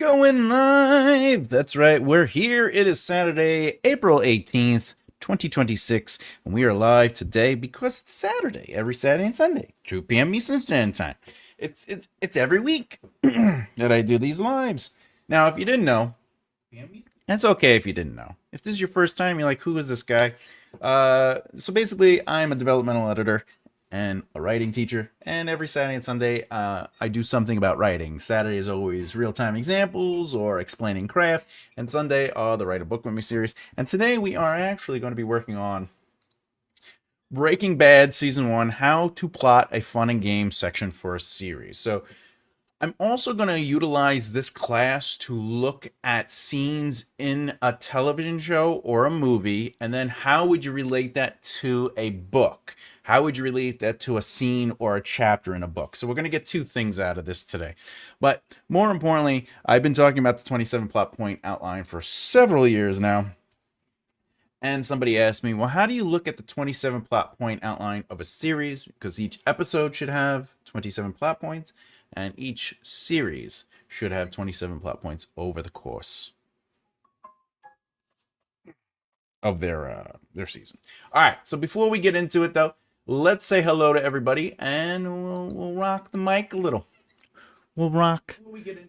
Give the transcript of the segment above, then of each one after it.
Going live. That's right. We're here. It is Saturday, April 18th, 2026, and we are live today because it's Saturday, every Saturday and Sunday, 2 p.m. Eastern Standard Time. It's every week that I do these lives. Now, if you didn't know, it's okay if you didn't know. If this is your first time, you're like, who is this guy? So basically, I'm a developmental editor and a writing teacher, and every Saturday and Sunday I do something about writing. Saturday is always real-time examples or explaining craft, and Sunday are the Write a Book With Me series. And today we are actually going to be working on Breaking Bad Season 1, How to Plot a Fun and Game section for a series. So I'm also going to utilize this class to look at scenes in a television show or a movie, and then how would you relate that to a book? How would you relate that to a scene or a chapter in a book? So we're going to get two things out of this today. But more importantly, I've been talking about the 27 plot point outline for several years now. And somebody asked me, well, how do you look at the 27 plot point outline of a series? Because each episode should have 27 plot points, and each series should have 27 plot points over the course of their season. All right, so before we get into it, though, let's say hello to everybody, and we'll rock the mic a little. We'll rock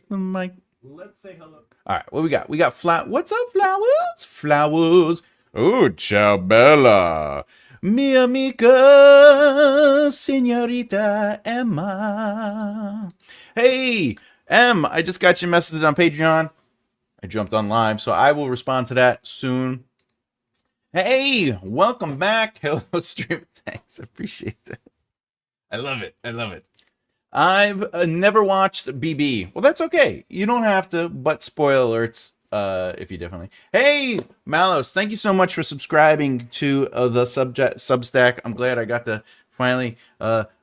the mic. Let's say hello. All right, what we got? We got What's up, Flowers? Flowers. Oh, ciao, Bella. Mi amica, Senorita Emma. Hey, Em, I just got your message on Patreon. I jumped on live, so I will respond to that soon. Hey, welcome back. Hello, stream. Thanks, I appreciate that. I love it. I love it. I've never watched BB. Well, that's okay. You don't have to, but spoiler alerts if you definitely. Hey, Malos, thank you so much for subscribing to the Substack. I'm glad I got to finally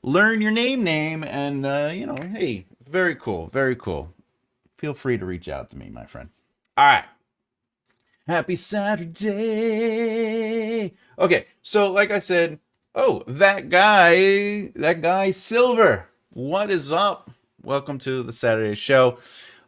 learn your name, and, hey, very cool, very cool. Feel free to reach out to me, my friend. All right. Happy Saturday. Okay, so like I said, oh, that guy Silver. What is up? Welcome to the Saturday show.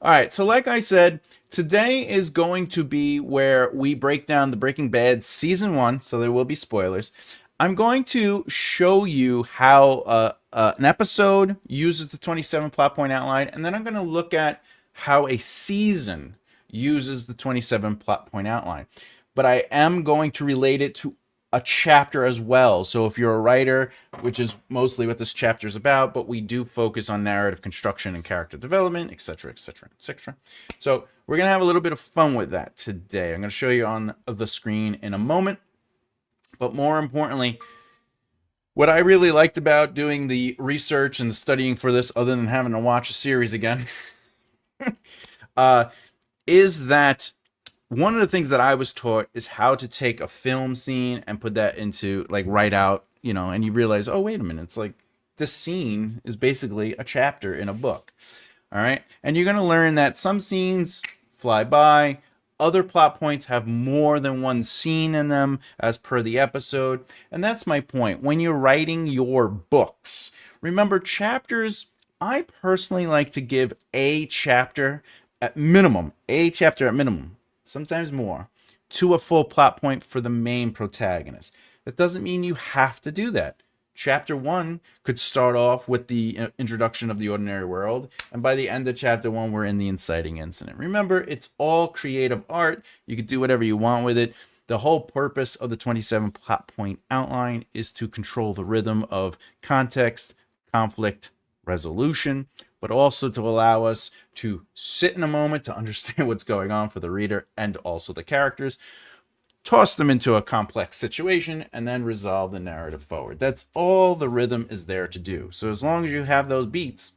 All right, so like I said, today is going to be where we break down the Breaking Bad Season 1, so there will be spoilers. I'm going to show you how an episode uses the 27 plot point outline, and then I'm going to look at how a season uses the 27 plot point outline. But I am going to relate it to a chapter as well. So if you're a writer, which is mostly what this chapter is about, but we do focus on narrative construction and character development, etc., etc., etc. So we're going to have a little bit of fun with that today. I'm going to show you on the screen in a moment. But more importantly, what I really liked about doing the research and the studying for this, other than having to watch a series again, is that one of the things that I was taught is how to take a film scene and put that into, like, write out, and you realize, oh, wait a minute, it's like this scene is basically a chapter in a book. All right. And you're going to learn that some scenes fly by, other plot points have more than one scene in them as per the episode. And that's my point. When you're writing your books, remember, chapters, I personally like to give a chapter at minimum, sometimes more, to a full plot point for the main protagonist. That doesn't mean you have to do that. Chapter 1 could start off with the introduction of the ordinary world, and by the end of chapter 1, we're in the inciting incident. Remember, it's all creative art. You can do whatever you want with it. The whole purpose of the 27 plot point outline is to control the rhythm of context, conflict, resolution, but also to allow us to sit in a moment to understand what's going on for the reader and also the characters, toss them into a complex situation, and then resolve the narrative forward. That's all the rhythm is there to do. So as long as you have those beats,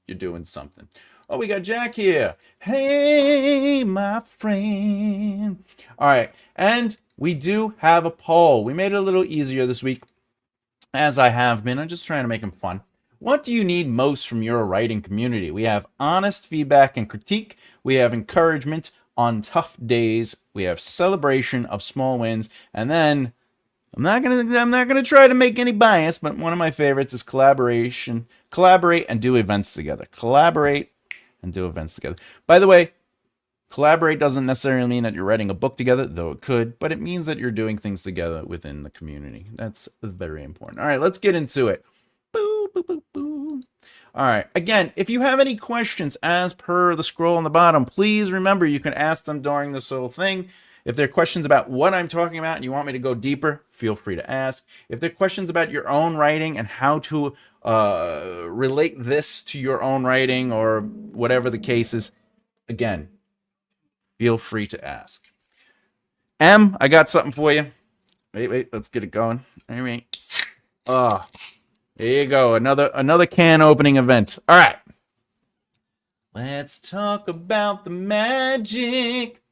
you're doing something. Oh, we got Jack here. Hey, my friend. All right, and we do have a poll. We made it a little easier this week, as I have been. I'm just trying to make them fun. What do you need most from your writing community? We have honest feedback and critique. We have encouragement on tough days. We have celebration of small wins. And then I'm not gonna try to make any bias, but one of my favorites is collaboration. Collaborate and do events together. Collaborate and do events together. By the way, Collaborate doesn't necessarily mean that you're writing a book together, though it could, but it means that you're doing things together within the community. That's very important. All right, let's get into it. Boo, boo, boo, boo. All right. Again, if you have any questions as per the scroll on the bottom, please remember you can ask them during this whole thing. If there are questions about what I'm talking about and you want me to go deeper, feel free to ask. If there are questions about your own writing and how to relate this to your own writing or whatever the case is, again, feel free to ask. M, I got something for you. Wait, let's get it going. All right. Oh, there you go. Another can opening event. All right. Let's talk about the magic.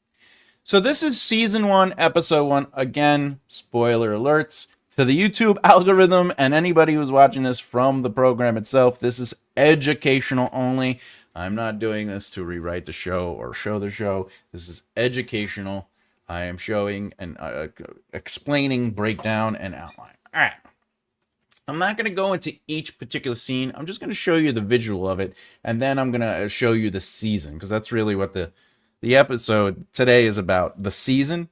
So this is season 1, episode 1. Again, spoiler alerts to the YouTube algorithm and anybody who's watching this from the program itself. This is educational only. I'm not doing this to rewrite the show or show the show. This is educational. I am showing and explaining, breakdown, and outline. All right. I'm not going to go into each particular scene. I'm just going to show you the visual of it, and then I'm going to show you the season, because that's really what the episode today is about, the season.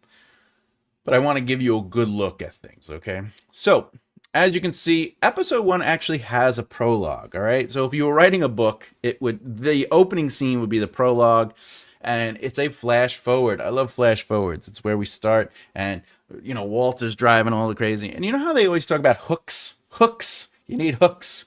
But I want to give you a good look at things, okay? So, as you can see, episode 1 actually has a prologue, all right? So if you were writing a book, the opening scene would be the prologue, and it's a flash forward. I love flash forwards. It's where we start, and Walter's driving all the crazy. And you know how they always talk about hooks? Hooks. You need hooks.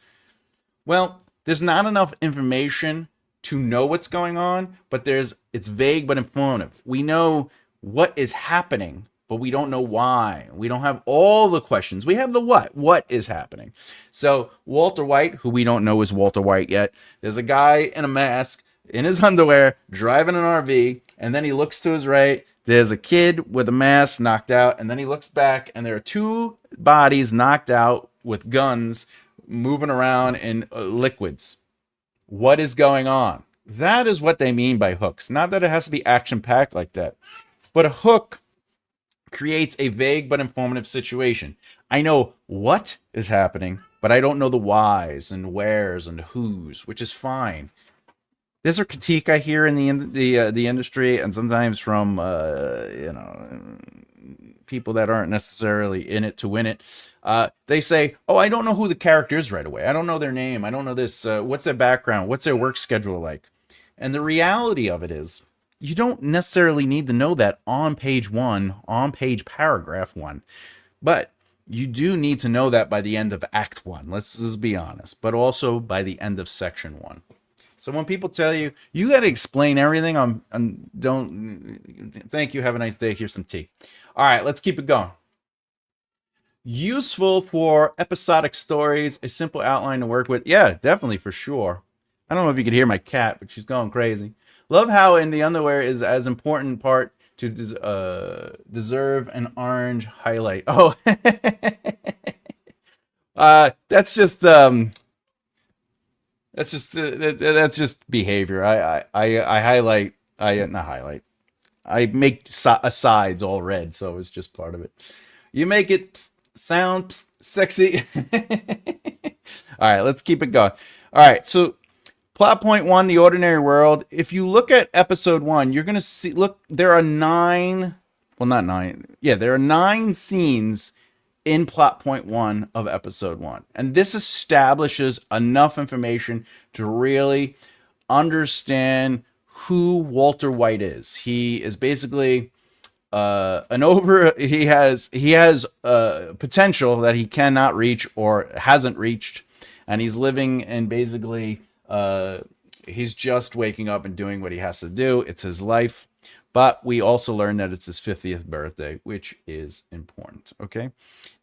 Well, there's not enough information to know what's going on, but it's vague but informative. We know what is happening, but we don't know why. We don't have all the questions. We have the what. What is happening? So Walter White, who we don't know is Walter White yet, there's a guy in a mask, in his underwear, driving an RV, and then he looks to his right. There's a kid with a mask knocked out, and then he looks back, and there are 2 bodies knocked out with guns moving around in liquids. What is going on? That is what they mean by hooks. Not that it has to be action-packed like that, but a hook creates a vague but informative situation. I know what is happening, but I don't know the whys and wheres and whos, which is fine. There's a critique I hear in the industry, and sometimes from people that aren't necessarily in it to win it. They say, "Oh, I don't know who the character is right away. I don't know their name. I don't know this. What's their background? What's their work schedule like?" And the reality of it is, you don't necessarily need to know that on page 1, on page paragraph 1, but you do need to know that by the end of Act 1. Let's just be honest, but also by the end of Section 1. So when people tell you, you got to explain everything, thank you, have a nice day, here's some tea. All right, let's keep it going. Useful for episodic stories, a simple outline to work with. Yeah, definitely, for sure. I don't know if you could hear my cat, but she's going crazy. Love how in the underwear is as important part to deserve an orange highlight. Oh, that's just behavior. I highlight. Not highlight. I make asides all red, so it's just part of it. You make it sound sexy. All right, let's keep it going. All right, so plot point 1, the ordinary world. If you look at episode 1, you're gonna see. Look, there are 9. Well, not 9. Yeah, there are 9 scenes in plot point 1 of episode 1. And this establishes enough information to really understand who Walter White is. He is basically he has potential that he cannot reach or hasn't reached, and he's living in basically he's just waking up and doing what he has to do. It's his life. But we also learn that it's his 50th birthday, which is important, okay?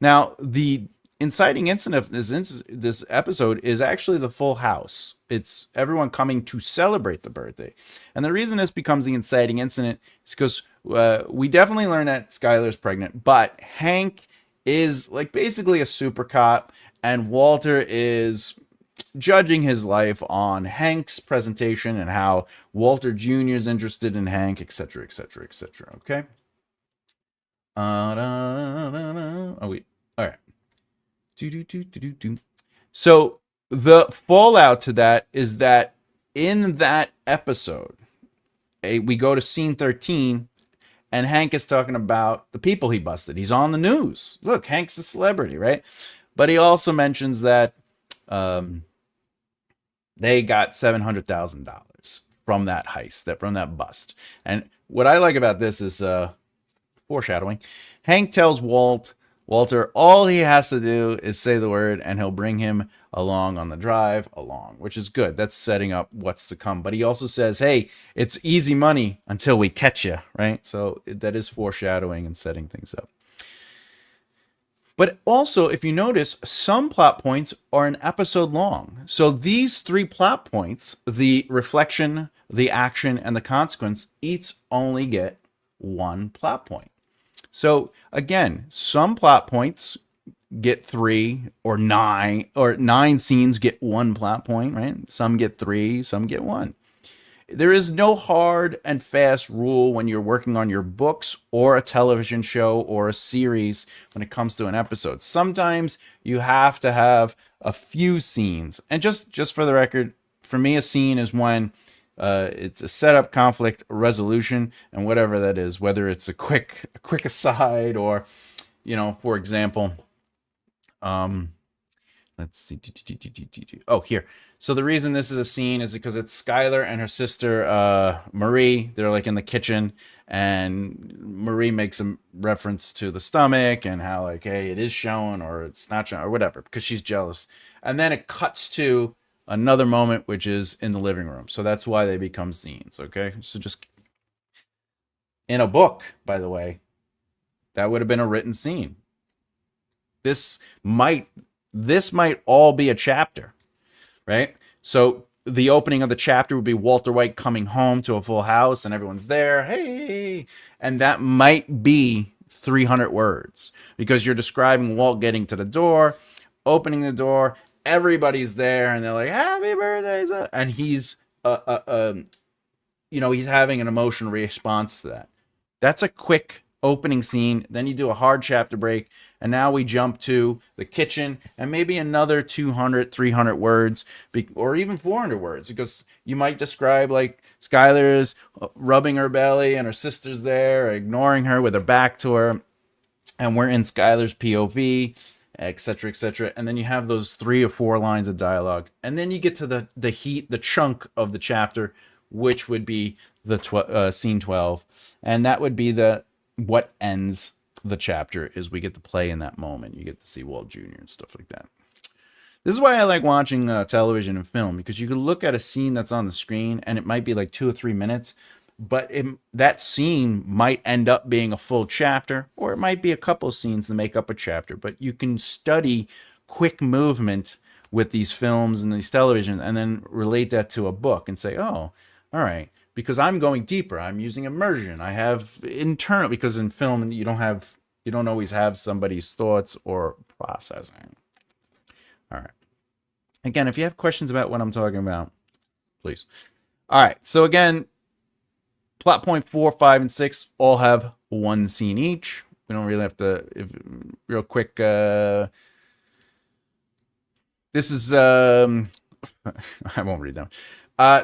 Now, the inciting incident of this episode is actually the full house. It's everyone coming to celebrate the birthday. And the reason this becomes the inciting incident is because we definitely learn that Skylar's pregnant, but Hank is like basically a super cop, and Walter is judging his life on Hank's presentation and how Walter Jr. is interested in Hank, etc., etc., etc. Okay. Oh wait. All right. So the fallout to that is that in that episode, we go to scene 13, and Hank is talking about the people he busted. He's on the news. Look, Hank's a celebrity, right? But he also mentions that they got $700,000 from that heist, from that bust. And what I like about this is foreshadowing. Hank tells Walter all he has to do is say the word, and he'll bring him along on the drive along, which is good. That's setting up what's to come. But he also says, hey, it's easy money until we catch you, right? So that is foreshadowing and setting things up. But also, if you notice, some plot points are an episode long. So these 3 plot points, the reflection, the action, and the consequence, each only get 1 plot point. So again, some plot points get 3 or 9, or 9 scenes get 1 plot point, right? Some get 3, some get 1. There is no hard and fast rule when you're working on your books or a television show or a series when it comes to an episode. Sometimes you have to have a few scenes. And just for the record, for me, a scene is when it's a setup, conflict, resolution, and whatever that is, whether it's a quick aside or, for example, let's see. Oh, here. So the reason this is a scene is because it's Skylar and her sister Marie. They're like in the kitchen, and Marie makes a reference to the stomach and how like, hey, it is showing or it's not showing or whatever, because she's jealous. And then it cuts to another moment, which is in the living room. So that's why they become scenes. Okay. So just in a book, by the way, that would have been a written scene. This might all be a chapter, right? So the opening of the chapter would be Walter White coming home to a full house and everyone's there. Hey, and that might be 300 words because you're describing Walt getting to the door, opening the door, everybody's there, and they're like, "Happy birthday!" And he's, he's having an emotional response to that. That's a quick opening scene. Then you do a hard chapter break, and now we jump to the kitchen and maybe another 200, 300 words, or even 400 words, because you might describe like Skylar is rubbing her belly and her sister's there, ignoring her with her back to her, and we're in Skylar's POV, etc., etc. And then you have those 3 or 4 lines of dialogue, and then you get to the chunk of the chapter, which would be the scene 12, and that would be what ends the chapter. Is we get to play in that moment. You get to see Walt Jr. and stuff like that. This is why I like watching television and film, because you can look at a scene that's on the screen and it might be like 2 or 3 minutes, but that scene might end up being a full chapter, or it might be a couple of scenes to make up a chapter. But you can study quick movement with these films and these television and then relate that to a book and say, oh, all right, because I'm going deeper. I'm using immersion. I have internal, because in film you don't always have somebody's thoughts or processing. All right. Again, if you have questions about what I'm talking about, please. All right. So again, plot point 4, 5, and 6 all have 1 scene each. We don't really have to. Real quick. This is. I won't read them.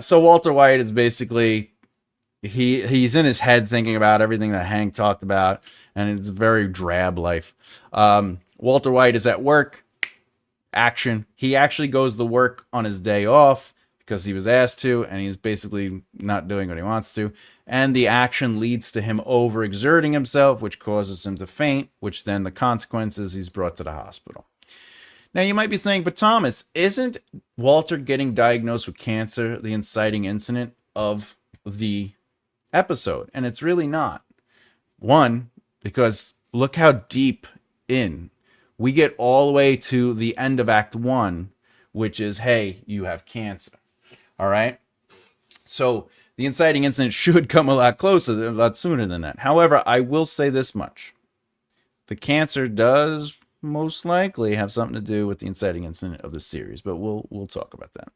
So Walter White is basically he's in his head thinking about everything that Hank talked about, and it's a very drab life. Walter White is at work. Action. He actually goes to work on his day off because he was asked to, and he's basically not doing what he wants to. And the action leads to him overexerting himself, which causes him to faint, which then the consequences, he's brought to the hospital. Now, you might be saying, but Thomas, isn't Walter getting diagnosed with cancer the inciting incident of the episode? And it's really not. One, because look how deep in. We get all the way to the end of Act 1, which is, hey, you have cancer. All right? So the inciting incident should come a lot closer, a lot sooner than that. However, I will say this much. The cancer does most likely have something to do with the inciting incident of the series, but we'll talk about that.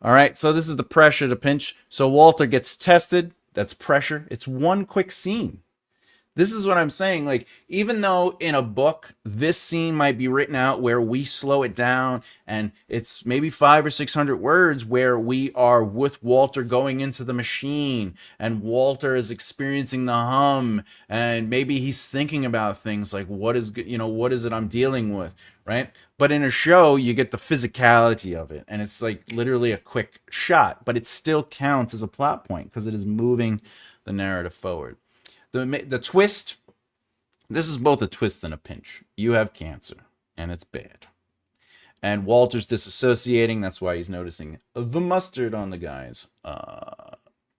All right, so this is the pressure to pinch. So Walter gets tested. That's pressure. It's 1 quick scene. This is what I'm saying. Like, even though in a book, this scene might be written out where we slow it down and it's maybe 500 or 600 words where we are with Walter going into the machine and Walter is experiencing the hum and maybe he's thinking about things like, what is, what is it I'm dealing with? Right. But in a show, you get the physicality of it and it's like literally a quick shot, but it still counts as a plot point because it is moving the narrative forward. The twist, this is both a twist and a pinch. You have cancer, and it's bad. And Walter's disassociating. That's why he's noticing the mustard on the guy's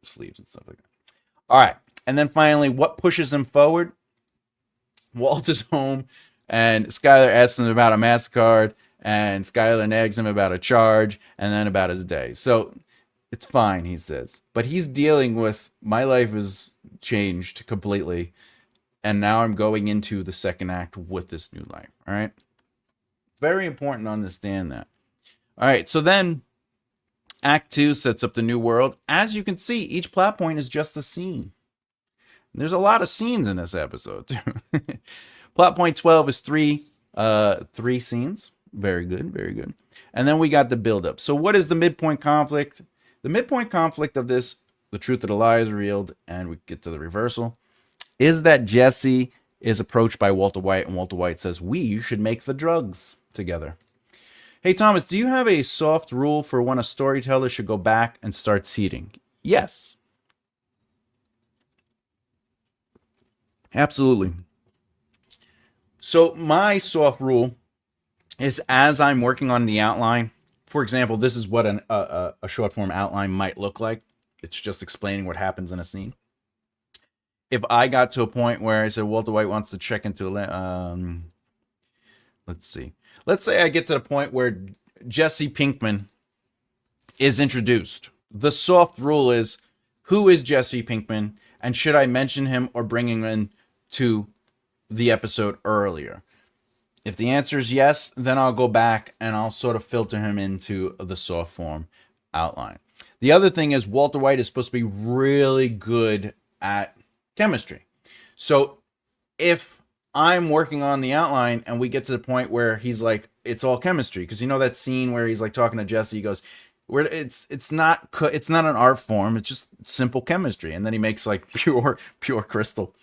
sleeves and stuff like that. All right. And then finally, what pushes him forward? Walter's home, and Skylar asks him about a MasterCard, and Skylar nags him about a charge, and then about his day. So it's fine, he says. But he's dealing with, my life has changed completely, and now I'm going into the second act with this new life. All right? Very important to understand that. All right, so then Act 2 sets up the new world. As you can see, each plot point is just a scene. There's a lot of scenes in this episode, too. Plot point 12 is three scenes. Very good, very good. And then we got the build-up. So what is the midpoint conflict? The midpoint conflict of this, the truth of the lie is revealed, and we get to the reversal, is that Jesse is approached by Walter White, and Walter White says, we should make the drugs together. Hey, Thomas, do you have a soft rule for when a storyteller should go back and start seeding? Yes. Absolutely. So my soft rule is as I'm working on the outline, for example, this is what a short form outline might look like. It's just explaining what happens in a scene. If I got to a point where I said Walter White wants to check into let's see. Let's say I get to the point where Jesse Pinkman is introduced. The soft rule is, who is Jesse Pinkman, and should I mention him or bring him in to the episode earlier? If the answer is yes, then I'll go back and I'll sort of filter him into the soft form outline. The other thing is Walter White is supposed to be really good at chemistry. So if I'm working on the outline and we get to the point where he's like, it's all chemistry, because you know that scene where he's like talking to Jesse, he goes, where it's not an art form, it's just simple chemistry, and then he makes like pure crystal.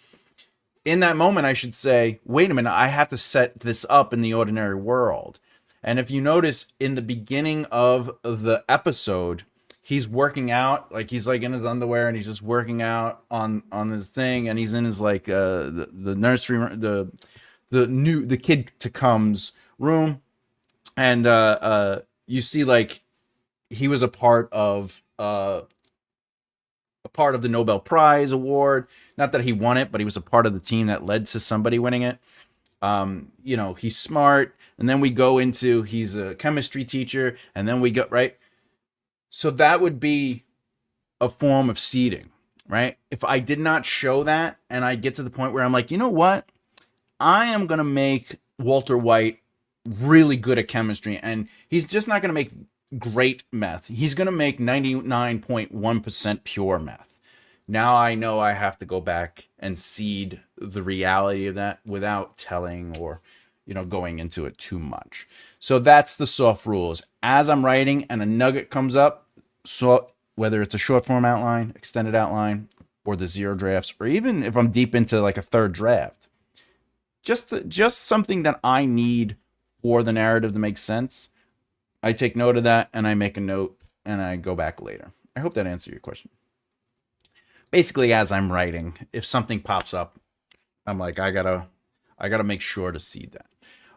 In that moment, I should say, wait a minute, I have to set this up in the ordinary world. And if you notice in the beginning of the episode, he's working out, like he's like in his underwear and he's just working out on his thing, and he's in his like the nursery, the kid to come's room, and you see like he was a part of the Nobel Prize award. Not that he won it, but he was a part of the team that led to somebody winning it. He's smart. And then we go into, he's a chemistry teacher. And then we go, right? So that would be a form of seeding, right? If I did not show that and I get to the point where I'm like, you know what? I am going to make Walter White really good at chemistry. And he's just not going to make great meth. He's going to make 99.1% pure meth. Now I know I have to go back and seed the reality of that without telling or, going into it too much. So that's the soft rules. As I'm writing and a nugget comes up, so whether it's a short form outline, extended outline, or the zero drafts, or even if I'm deep into like a third draft, just something that I need for the narrative to make sense, I take note of that and I make a note and I go back later. I hope that answered your question. Basically, as I'm writing, if something pops up, I'm like, I gotta make sure to seed that.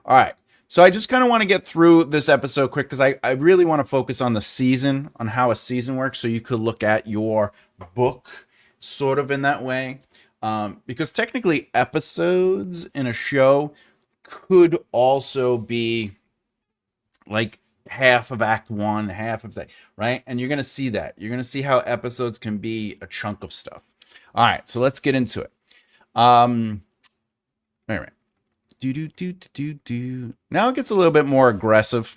All right. So I just kind of want to get through this episode quick because I really want to focus on the season, on how a season works, so you could look at your book sort of in that way. Because technically episodes in a show could also be like half of Act 1, half of that, right? And you're going to see that. You're going to see how episodes can be a chunk of stuff. All right, so let's get into it. All right. Now it gets a little bit more aggressive.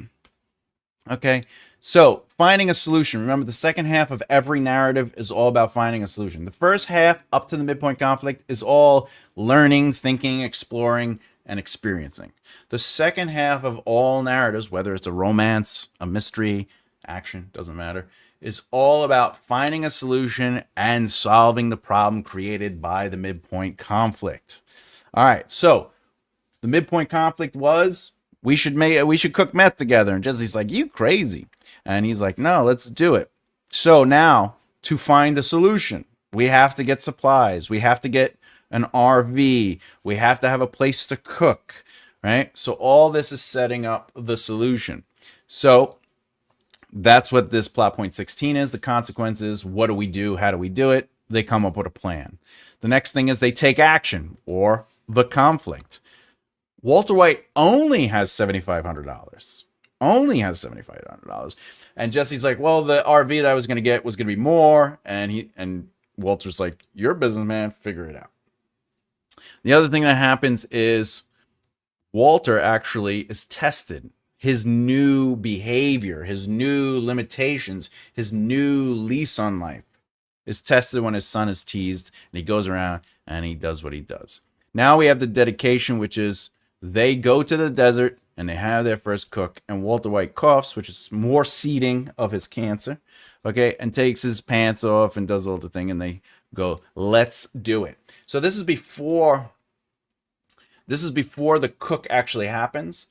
Okay. So finding a solution. Remember, the second half of every narrative is all about finding a solution. The first half, up to the midpoint conflict, is all learning, thinking, exploring, and experiencing. The second half of all narratives, whether it's a romance, a mystery, action, doesn't matter, is all about finding a solution and solving the problem created by the midpoint conflict. All right. So the midpoint conflict was we should cook meth together, and Jesse's like, you crazy, and he's like, no, let's do it. So now, to find a solution, we have to get supplies, we have to get an RV, we have to have a place to cook, right? So all this is setting up the solution. So that's what this plot point 16 is. The consequences: what do we do, how do we do it? They come up with a plan. The next thing is they take action, or the conflict. Walter White only has $7,500. Only has $7,500. And Jesse's like, well, the RV that I was going to get was going to be more. And Walter's like, you're a businessman, figure it out. The other thing that happens is Walter actually is tested. His new behavior, his new limitations, his new lease on life is tested when his son is teased, and he goes around and he does what he does. Now we have the dedication, which is they go to the desert and they have their first cook, and Walter White coughs, which is more seeding of his cancer, okay, and takes his pants off and does all the thing, and they go, let's do it. So this is before the cook actually happens.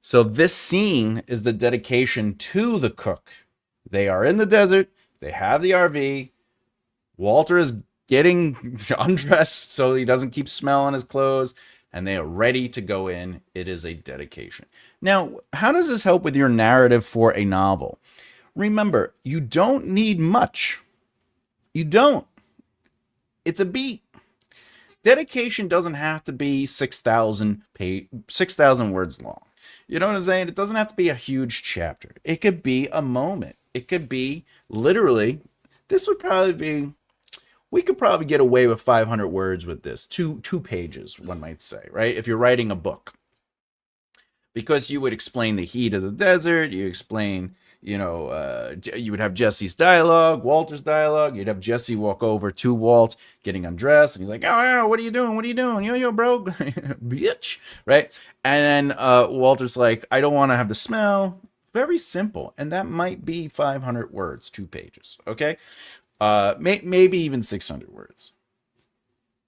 So this scene is the dedication to the cook. They are in the desert, they have the RV, Walter is getting undressed so he doesn't keep smell on his clothes, and they are ready to go in. It is a dedication. Now, how does this help with your narrative for a novel? Remember, you don't need much. You don't. It's a beat. Dedication doesn't have to be 6,000 words long. You know what I'm saying? It doesn't have to be a huge chapter. It could be a moment. It could be literally, this would probably be, we could probably get away with 500 words with this. Two pages, one might say, right? If you're writing a book. Because you would explain the heat of the desert, you explain, you would have Jesse's dialogue, Walter's dialogue. You'd have Jesse walk over to Walt, getting undressed, and he's like, oh, what are you doing? What are you doing? Yo, bro, bitch, right? And then Walter's like, I don't want to have the smell. Very simple. And that might be 500 words, 2 pages, okay? Maybe even 600 words.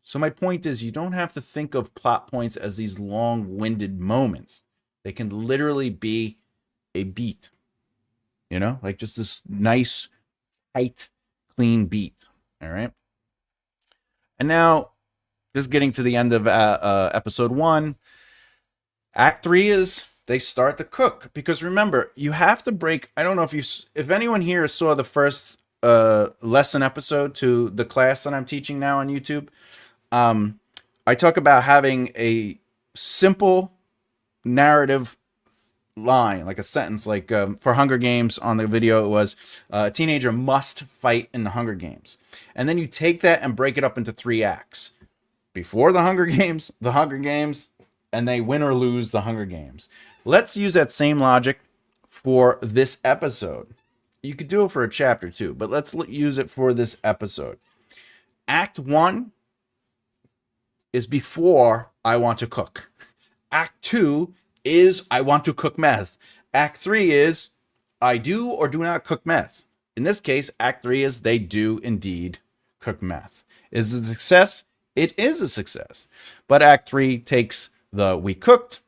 So my point is, you don't have to think of plot points as these long-winded moments. They can literally be a beat, like just this nice, tight, clean beat. All right. And now, just getting to the end of episode 1, Act 3 is they start to cook, because remember, you have to break. I don't know if anyone here saw the first lesson episode to the class that I'm teaching now on YouTube. I talk about having a simple narrative line, like a sentence, like for Hunger Games on the video, it was a teenager must fight in the Hunger Games. And then you take that and break it up into 3 acts. Before the Hunger Games, and they win or lose the Hunger Games. Let's use that same logic for this episode. You could do it for a chapter too, but let's use it for this episode. Act 1 is before I want to cook. Act 2 is I want to cook meth. Act 3 is I do or do not cook meth. In this case, Act 3 is they do indeed cook meth. Is it a success? It is a success. But Act 3 takes the we cooked.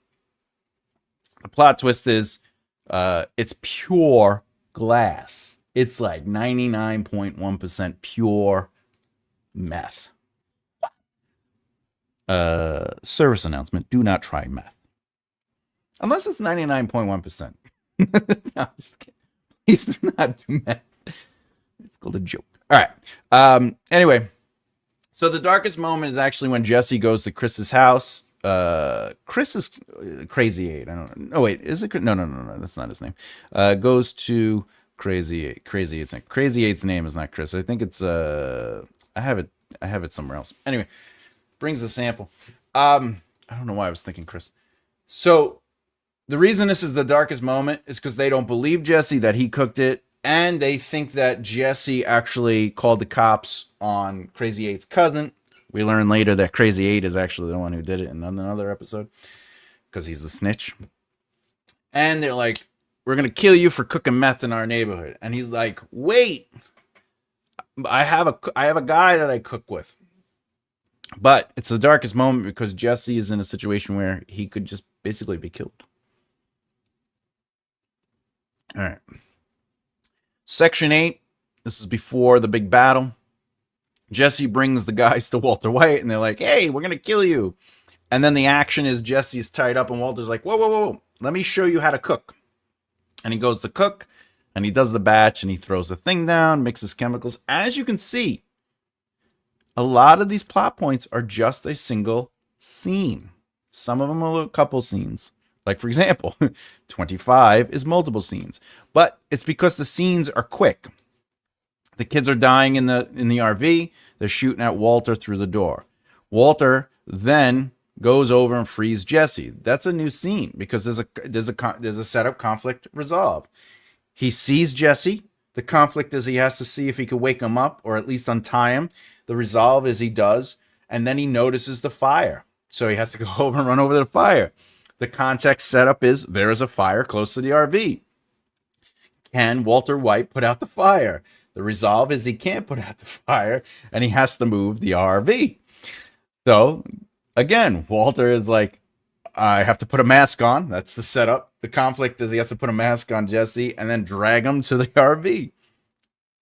The plot twist is it's pure glass. It's like 99.1% pure meth. Service announcement: do not try meth unless it's 99.1%. No, I'm just kidding. Please do not do meth. It's called a joke. All right. Anyway, so the darkest moment is actually when Jesse goes to Chris's house. Chris is Crazy 8. I don't know. Oh wait, is it? No. That's not his name. Goes to Crazy 8. Crazy 8's name. Crazy 8's name is not Chris. I think it's I have it somewhere else. Anyway, brings a sample. I don't know why I was thinking Chris. So The reason this is the darkest moment is because they don't believe Jesse that he cooked it, and they think that Jesse actually called the cops on Crazy Eight's cousin. We learn later that Crazy Eight is actually the one who did it in another episode because he's the snitch. And they're like, we're going to kill you for cooking meth in our neighborhood. And he's like, wait, I have a guy that I cook with. But it's the darkest moment because Jesse is in a situation where he could just basically be killed. All right. Section 8. This is before the big battle. Jesse brings the guys to Walter White, and they're like, hey, we're going to kill you. And then the action is Jesse's tied up, and Walter's like, whoa, whoa, whoa. Let me show you how to cook. And he goes to cook, and he does the batch, and he throws the thing down, mixes chemicals. As you can see, a lot of these plot points are just a single scene. Some of them are a couple scenes. Like, for example, 25 is multiple scenes. But it's because the scenes are quick. The kids are dying in the RV. They're shooting at Walter through the door. Walter then goes over and frees Jesse. That's a new scene because there's a setup, conflict, resolve. He sees Jesse. The conflict is he has to see if he can wake him up or at least untie him. The resolve is he does, and then he notices the fire. So he has to go over and run over the fire. The context setup is there is a fire close to the RV. Can Walter White put out the fire? The resolve is he can't put out the fire, and he has to move the RV. So, again, Walter is like, I have to put a mask on. That's the setup. The conflict is he has to put a mask on Jesse and then drag him to the RV.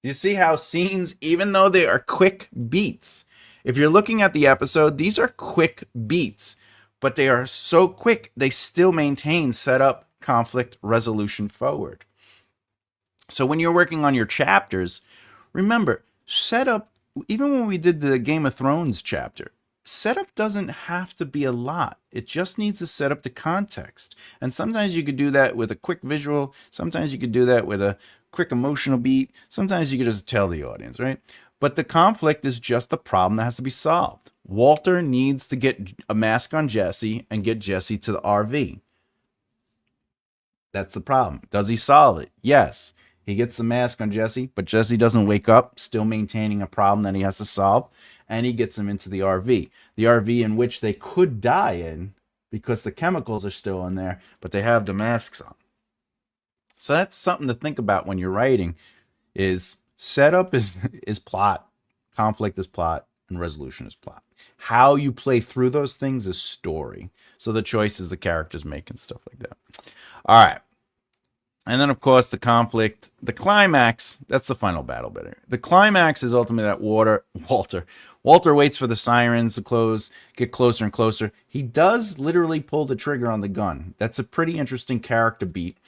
You see how scenes, even though they are quick beats, if you're looking at the episode, these are quick beats, but they are so quick, they still maintain setup, conflict, resolution forward. So when you're working on your chapters, remember, setup, even when we did the Game of Thrones chapter, setup doesn't have to be a lot. It just needs to set up the context. And sometimes you could do that with a quick visual. Sometimes you could do that with a quick emotional beat. Sometimes you could just tell the audience, right? But the conflict is just the problem that has to be solved. Walter needs to get a mask on Jesse and get Jesse to the RV. That's the problem. Does he solve it? Yes. He gets the mask on Jesse, but Jesse doesn't wake up, still maintaining a problem that he has to solve, and he gets him into the RV. The RV in which they could die in because the chemicals are still in there, but they have the masks on. So that's something to think about when you're writing, is setup is plot, conflict is plot, and resolution is plot. How you play through those things is story. So the choices the characters make and stuff like that. All right. And then, of course, the conflict, the climax, that's the final battle bit. The climax is ultimately that Walter waits for the sirens to get closer and closer. He does literally pull the trigger on the gun. That's a pretty interesting character beat.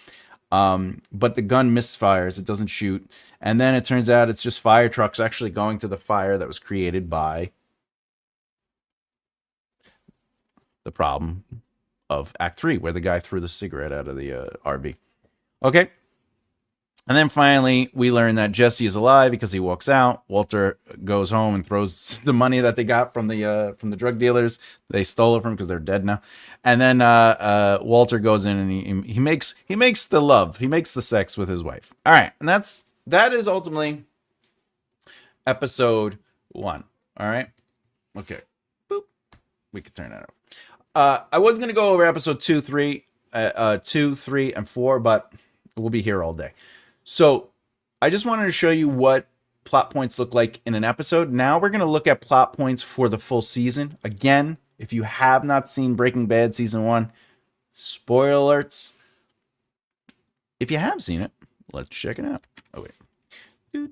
But the gun misfires. It doesn't shoot. And then it turns out it's just fire trucks actually going to the fire that was created by the problem of Act 3, where the guy threw the cigarette out of the RV. Okay. And then finally, we learn that Jesse is alive because he walks out. Walter goes home and throws the money that they got from the drug dealers. They stole it from because they're dead now. And then Walter goes in and he makes the love. He makes the sex with his wife. All right. And that is ultimately episode 1. All right. Okay. Boop. We could turn that off. I was going to go over episode 2, 3, and 4, but we'll be here all day. So I just wanted to show you what plot points look like in an episode. Now we're going to look at plot points for the full season. Again, if you have not seen Breaking Bad season 1, spoiler alerts. If you have seen it, let's check it out. Oh, wait. And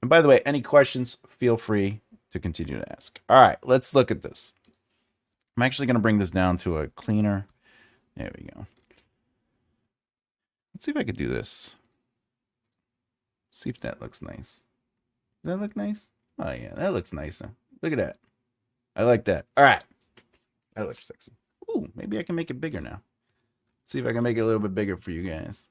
by the way, any questions, feel free to continue to ask. All right, let's look at this. I'm actually going to bring this down to a cleaner. There we go. Let's see if I could do this. See if that looks nice. Does that look nice? Oh, yeah, that looks nicer. Look at that. I like that. All right. That looks sexy. Ooh, maybe I can make it bigger now. Let's see if I can make it a little bit bigger for you guys.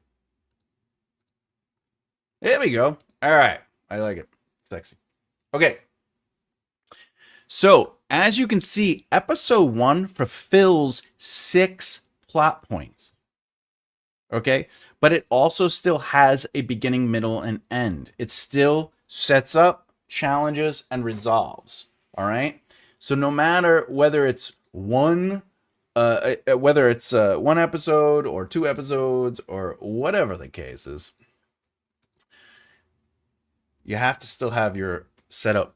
There we go. All right. I like it. Sexy. Okay. So, as you can see, episode 1 fulfills 6 plot points. Okay? But it also still has a beginning, middle, and end. It still sets up, challenges, and resolves. All right? So no matter whether it's one one episode or two episodes or whatever the case is, you have to still have your setup,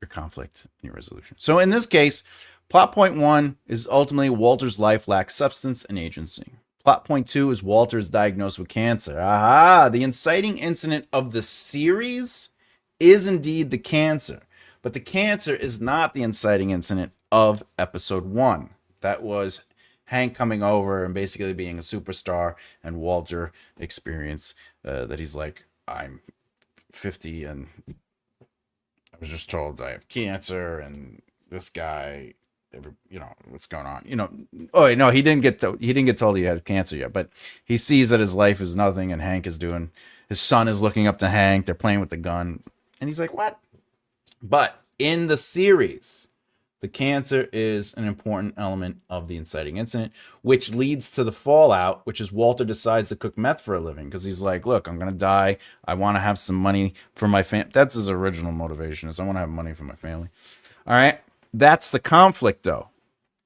your conflict, and your resolution. So in this case, plot point 1 is ultimately Walter's life lacks substance and agency. Plot point 2 is Walter is diagnosed with cancer. Aha! The inciting incident of the series is indeed the cancer, but the cancer is not the inciting incident of episode 1. That was Hank coming over and basically being a superstar, and Walter experience that he's like, I'm 50 and I was just told I have cancer, and this guy, what's going on, oh no, he didn't get told he has cancer yet, but he sees that his life is nothing, and Hank is doing, his son is looking up to Hank, they're playing with the gun, and he's like, what? But in the series, the cancer is an important element of the inciting incident, which leads to the fallout, which is Walter decides to cook meth for a living because he's like, look, I'm going to die. I want to have some money for my family. That's his original motivation, is I want to have money for my family. All right. That's the conflict, though.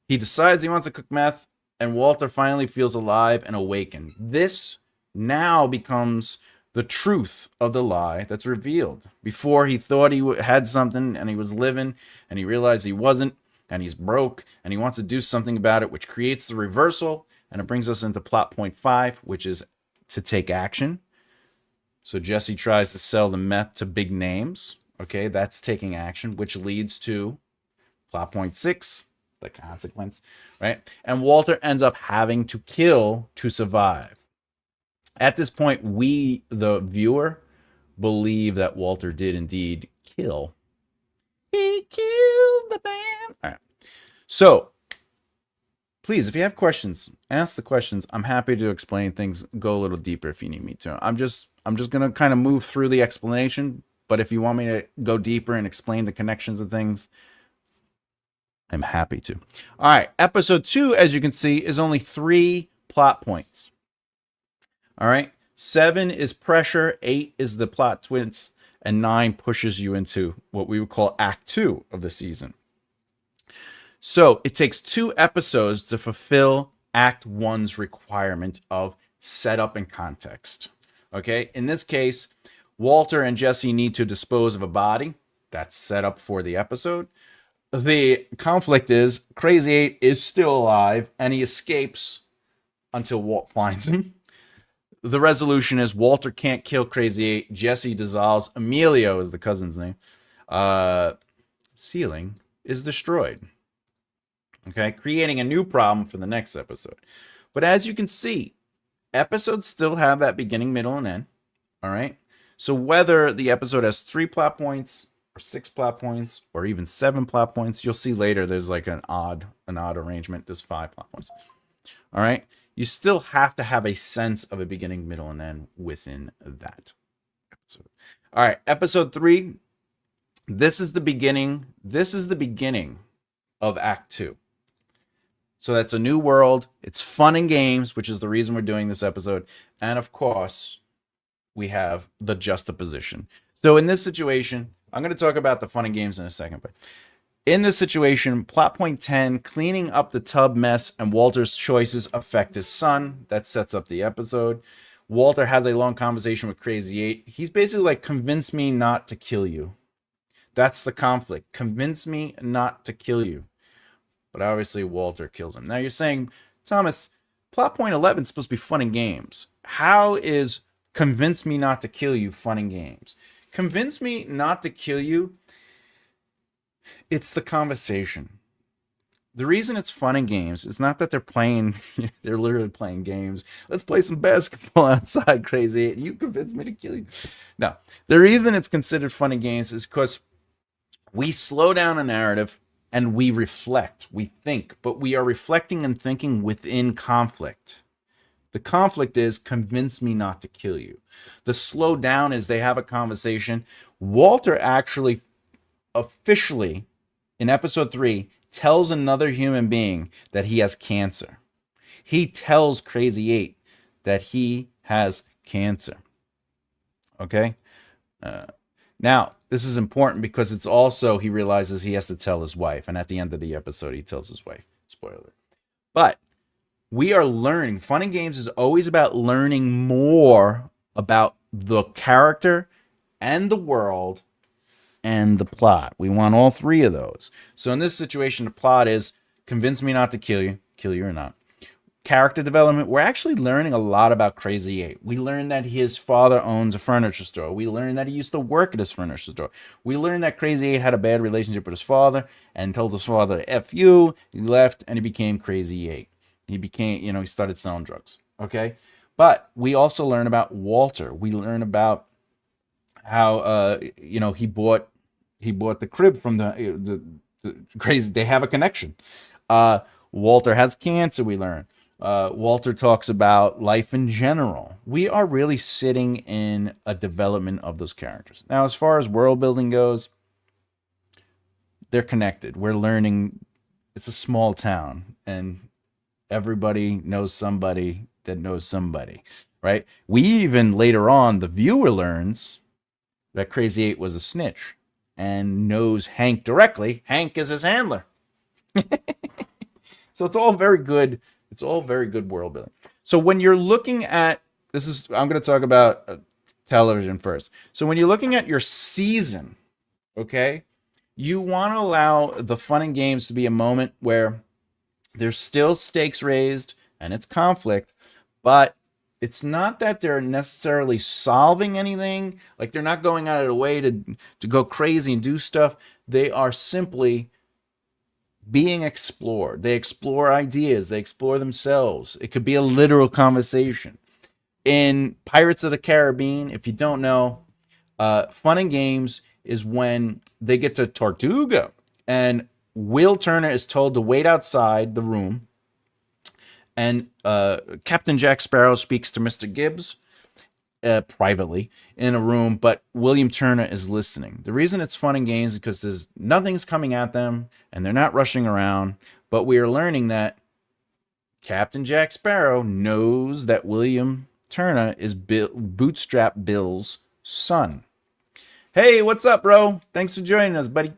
He decides he wants to cook meth, and Walter finally feels alive and awakened. This now becomes the truth of the lie that's revealed. Before, he thought he had something and he was living, and he realized he wasn't, and he's broke, and he wants to do something about it, which creates the reversal, and it brings us into plot point 5, which is to take action. So Jesse tries to sell the meth to big names. Okay, that's taking action, which leads to plot point 6, the consequence, right? And Walter ends up having to kill to survive. At this point, we, the viewer, believe that Walter did indeed kill. He killed the man. All right. So, please, if you have questions, ask the questions. I'm happy to explain things, go a little deeper if you need me to. I'm just going to kind of move through the explanation, but if you want me to go deeper and explain the connections of things, I'm happy to. All right. Episode 2, as you can see, is only 3 plot points. All right. 7 is pressure, 8 is the plot twist, and 9 pushes you into what we would call Act 2 of the season. So it takes 2 episodes to fulfill Act 1's requirement of setup and context. Okay. In this case, Walter and Jesse need to dispose of a body. That's set up for the episode. The conflict is Crazy 8 is still alive, and he escapes until Walt finds him. The resolution is Walter can't kill Crazy 8. Jesse dissolves. Emilio is the cousin's name. Ceiling is destroyed. Okay, creating a new problem for the next episode. But as you can see, episodes still have that beginning, middle, and end. All right. So whether the episode has 3 plot points or 6 plot points or even 7 plot points, you'll see later there's like an odd arrangement. There's 5 plot points. All right. You still have to have a sense of a beginning, middle, and end within that episode. All right, episode 3. This is the beginning. This is the beginning of Act 2. So that's a new world. It's fun and games, which is the reason we're doing this episode. And of course, we have the juxtaposition. So in this situation, I'm going to talk about the fun and games in a second, but in this situation, plot point 10, cleaning up the tub mess and Walter's choices affect his son. That sets up the episode. Walter has a long conversation with Crazy 8. He's basically like, convince me not to kill you. That's the conflict. Convince me not to kill you. But obviously Walter kills him. Now you're saying, Thomas, plot point 11 is supposed to be fun and games. How is convince me not to kill you fun and games? Convince me not to kill you, it's the conversation. The reason it's fun and games is not that they're playing, they're literally playing games. Let's play some basketball outside, Crazy 8. You convinced me to kill you. No, the reason it's considered fun and games is because we slow down a narrative and we reflect, we think, but we are reflecting and thinking within conflict. The conflict is convince me not to kill you. The slow down is they have a conversation. Walter actually officially in episode 3 tells another human being that he has cancer. he tells Crazy 8 that he has cancer. Okay? Uh, Now, this is important because it's also, he realizes he has to tell his wife. And at the end of the episode, he tells his wife. Spoiler. But we are learning. Fun and Games is always about learning more about the character and the world and the plot. We want all three of those. So in this situation, the plot is convince me not to kill you or not. Character development, we're actually learning a lot about Crazy 8. We learned that his father owns a furniture store. We learned that he used to work at his furniture store. We learned that Crazy 8 had a bad relationship with his father and told his father, F you. He left and he became Crazy 8. He became, he started selling drugs. Okay? But we also learn about Walter. We learn about how, he bought the crib from the crazy. They have a connection. Walter has cancer, we learn. Walter talks about life in general. We are really sitting in a development of those characters. Now, as far as world building goes, they're connected. We're learning it's a small town and everybody knows somebody that knows somebody, right? We even later on, the viewer learns that Crazy 8 was a snitch and knows Hank directly. Hank is his handler. So it's all very good. It's all very good world building. So when you're looking at I'm going to talk about television first. So when you're looking at your season, okay, you want to allow the fun and games to be a moment where there's still stakes raised and it's conflict, but it's not that they're necessarily solving anything. Like they're not going out of the way to go crazy and do stuff. They are simply being explored. They explore ideas. They explore themselves. It could be a literal conversation. In Pirates of the Caribbean, if you don't know, fun and games is when they get to Tortuga and Will Turner is told to wait outside the room, and Captain Jack Sparrow speaks to Mr. Gibbs privately in a room, but William Turner is listening. The reason it's fun and games is because nothing's coming at them and they're not rushing around, but we are learning that Captain Jack Sparrow knows that William Turner is Bootstrap Bill's son. Hey, what's up, bro? Thanks for joining us, buddy.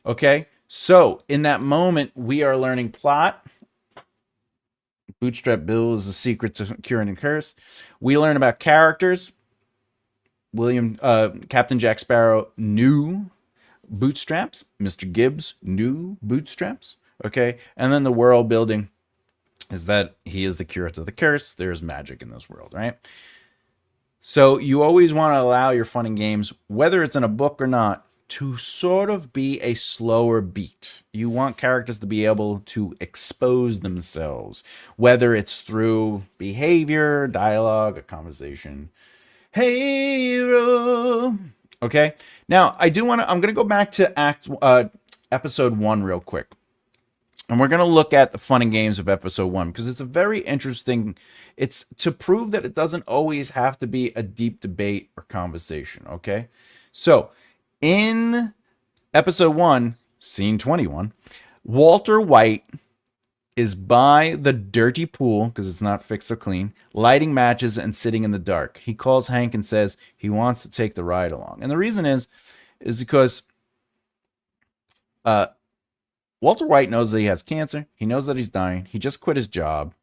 Okay, so in that moment, we are learning plot. Bootstrap Bill is the secret to curing the curse. We learn about characters. Captain Jack Sparrow knew bootstraps. Mr. Gibbs knew bootstraps. Okay, and then the world building is that he is the cure to the curse. There's magic in this world, right? So you always want to allow your fun and games, whether it's in a book or not, to sort of be a slower beat. You want characters to be able to expose themselves, whether it's through behavior, dialogue, a conversation. Hey, hero. Okay. Now, I'm going to go back to episode 1 real quick. And we're going to look at the fun and games of episode 1 because it's a very interesting, it's to prove that it doesn't always have to be a deep debate or conversation. Okay. So, in episode 1, scene 21, Walter White is by the dirty pool, because it's not fixed or clean, lighting matches and sitting in the dark. He calls Hank and says he wants to take the ride along. And the reason is because Walter White knows that he has cancer. He knows that he's dying. He just quit his job.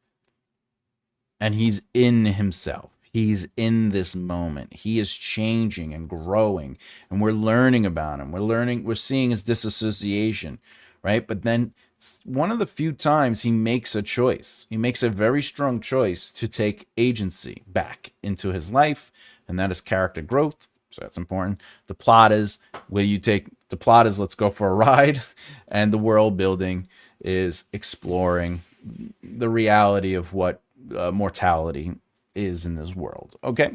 And he's in himself. He's in this moment. He is changing and growing, and we're learning about him. We're seeing his disassociation, right? But then it's one of the few times he makes a choice. He makes a very strong choice to take agency back into his life, and that is character growth. So that's important. The plot is let's go for a ride, and the world building is exploring the reality of what mortality is in this world. Okay.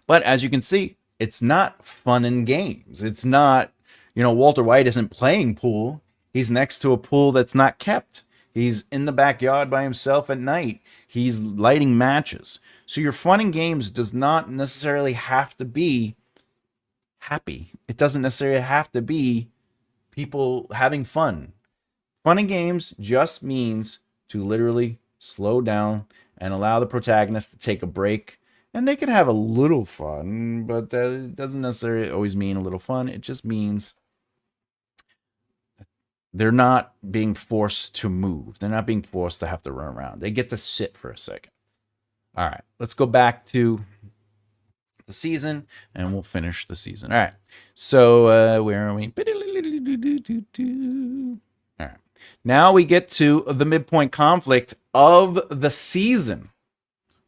But as you can see, it's not fun and games. It's not, Walter White isn't playing pool. He's next to a pool that's not kept. He's in the backyard by himself at night. He's lighting matches. So your fun and games does not necessarily have to be happy. It doesn't necessarily have to be people having fun. Fun and games just means to literally slow down, and allow the protagonist to take a break. And they can have a little fun, but that doesn't necessarily always mean a little fun. It just means they're not being forced to move. They're not being forced to have to run around. They get to sit for a second. All right, let's go back to the season and we'll finish the season. All right, so where are we? All right, now we get to the midpoint conflict of the season.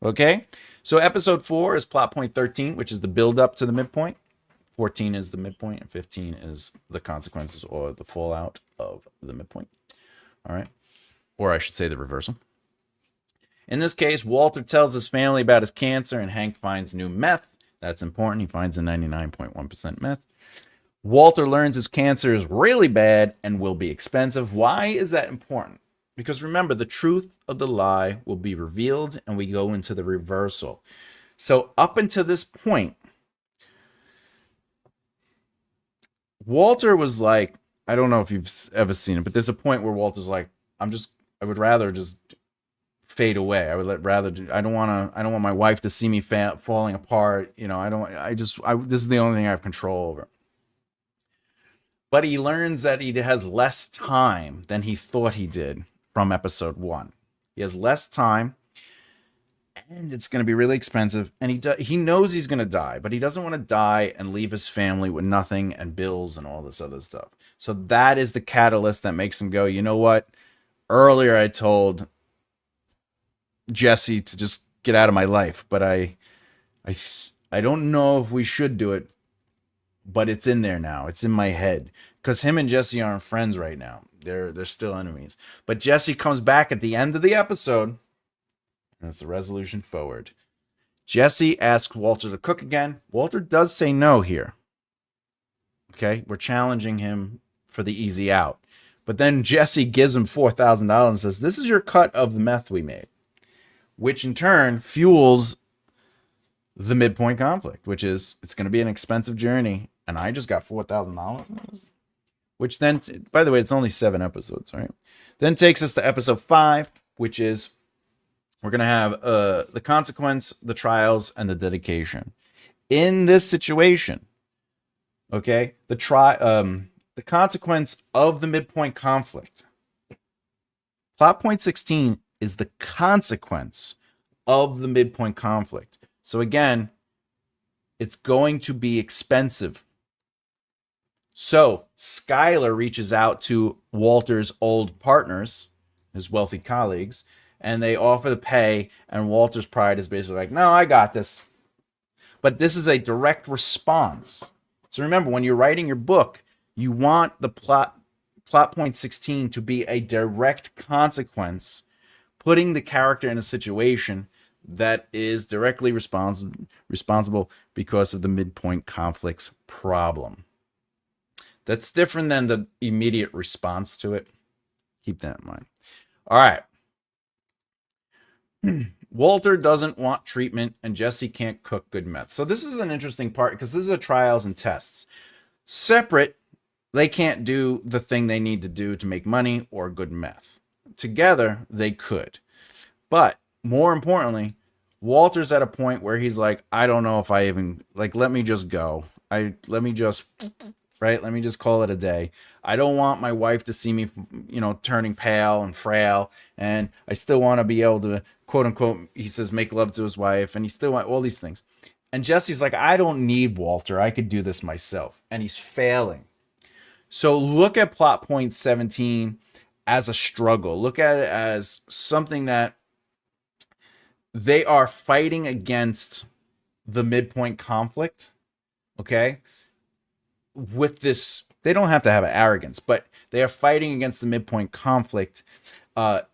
Okay, so episode 4 is plot point 13, which is the build up to the midpoint. 14 is the midpoint, and 15 is the consequences or the fallout of the midpoint. All right, or I should say the reversal. In this case, Walter tells his family about his cancer, and Hank finds new meth. That's important. He finds a 99.1% meth. Walter learns his cancer is really bad and will be expensive. Why is that important? Because remember, the truth of the lie will be revealed, and we go into the reversal. So up until this point, Walter was like, I don't know if you've ever seen it, but there's a point where Walter's like, I would rather just fade away. I don't want my wife to see me falling apart. This is the only thing I have control over. But he learns that he has less time than he thought he did from episode 1. He has less time, and it's going to be really expensive. And he knows he's going to die, but he doesn't want to die and leave his family with nothing and bills and all this other stuff. So that is the catalyst that makes him go, you know what? Earlier I told Jesse to just get out of my life, but I don't know if we should do it, but it's in there now. It's in my head because him and Jesse aren't friends right now. They're still enemies. But Jesse comes back at the end of the episode, and it's the resolution forward. Jesse asks Walter to cook again. Walter does say no here. Okay, we're challenging him for the easy out. But then Jesse gives him $4,000 and says, "This is your cut of the meth we made," which in turn fuels the midpoint conflict, which is it's going to be an expensive journey, and I just got $4,000. Which then, by the way, it's only 7 episodes, right? Then takes us to episode 5, which is we're going to have the consequence, the trials, and the dedication. In this situation, okay, the consequence of the midpoint conflict. Plot point 16 is the consequence of the midpoint conflict. So again, it's going to be expensive. So Skylar reaches out to Walter's old partners, his wealthy colleagues, and they offer to pay, and Walter's pride is basically like, no, I got this. But this is a direct response. So remember, when you're writing your book, you want the plot point 16 to be a direct consequence, putting the character in a situation that is directly responsible because of the midpoint conflict's problem. That's different than the immediate response to it. Keep that in mind. All right. Walter doesn't want treatment, and Jesse can't cook good meth. So this is an interesting part because this is a trials and tests. Separate, they can't do the thing they need to do to make money or good meth. Together, they could. But more importantly, Walter's at a point where he's like, I don't know if I even, let me just go. Let me just call it a day. I don't want my wife to see me, turning pale and frail. And I still want to be able to, quote unquote, he says, make love to his wife. And he still want all these things. And Jesse's like, I don't need Walter. I could do this myself. And he's failing. So look at plot point 17 as a struggle. Look at it as something that they are fighting against the midpoint conflict. Okay. With this, they don't have to have arrogance, but they are fighting against the midpoint conflict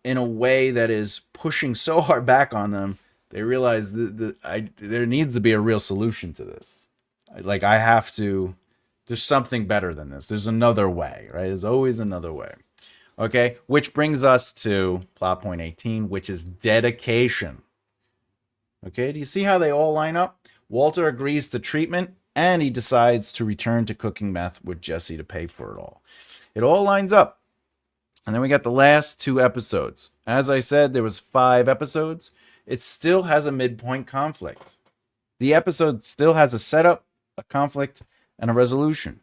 in a way that is pushing so hard back on them. They realize there needs to be a real solution to this. There's something better than this. There's another way, right? There's always another way. Okay, which brings us to plot point 18, which is dedication. Okay, do you see how they all line up? Walter agrees to treatment, and he decides to return to cooking meth with Jesse to pay for it all. It all lines up. And then we got the last 2 episodes. As I said, there was 5 episodes. It still has a midpoint conflict. The episode still has a setup, a conflict, and a resolution.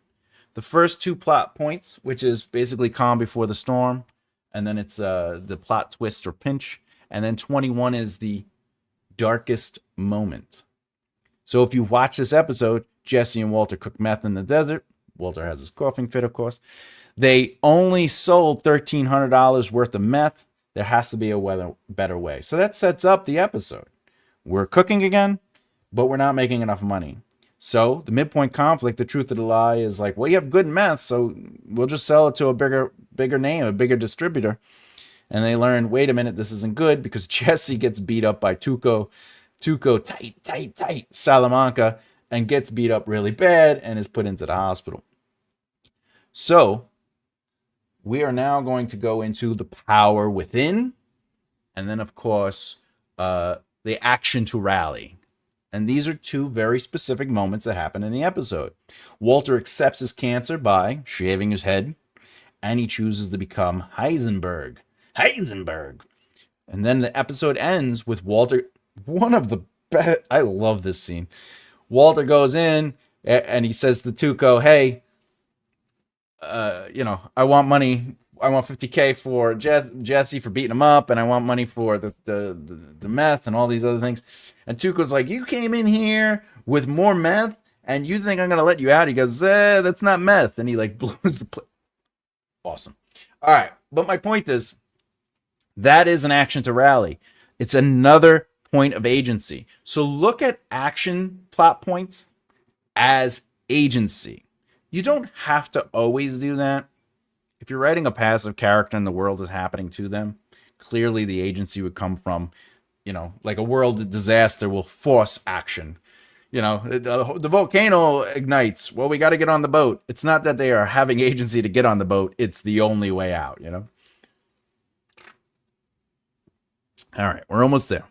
The first 2 plot points, which is basically calm before the storm, and then it's the plot twist or pinch, and then 21 is the darkest moment. So if you watch this episode, Jesse and Walter cook meth in the desert. Walter has his coughing fit, of course. They only sold $1,300 worth of meth. There has to be a better way. So that sets up the episode. We're cooking again, but we're not making enough money. So the midpoint conflict, the truth of the lie, is like, well, you have good meth, so we'll just sell it to a bigger name, a bigger distributor. And they learn, wait a minute, this isn't good, because Jesse gets beat up by Tuco, tight, Salamanca, and gets beat up really bad and is put into the hospital. So we are now going to go into the power within, and then, of course, the action to rally. And these are 2 very specific moments that happen in the episode. Walter accepts his cancer by shaving his head, and he chooses to become Heisenberg. And then the episode ends with Walter, one of the best, I love this scene. Walter goes in, and he says to Tuco, hey, I want money. I want $50K for Jesse for beating him up, and I want money for the meth and all these other things. And Tuco's like, you came in here with more meth, and you think I'm gonna let you out? He goes, that's not meth, and he like blows the plate. Awesome. All right, but my point is, that is an action to rally. It's another point of agency. So look at action plot points as agency. You don't have to always do that. If you're writing a passive character and the world is happening to them, clearly the agency would come from, like a world disaster will force action. The volcano ignites. Well, we got to get on the boat. It's not that they are having agency to get on the boat. It's the only way out, All right, we're almost there.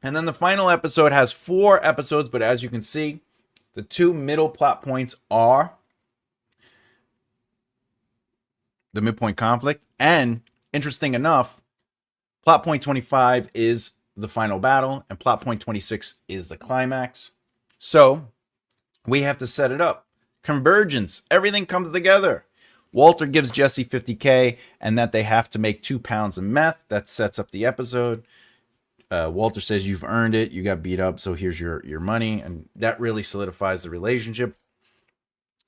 And then the final episode has 4 episodes, but as you can see, the 2 middle plot points are the midpoint conflict, and interesting enough, plot point 25 is the final battle, and plot point 26 is the climax. So we have to set it up. Convergence. Everything comes together. Walter gives Jesse $50K, and that they have to make 2 pounds of meth. That sets up the episode. Walter says, you've earned it. You got beat up, so here's your money. And that really solidifies the relationship.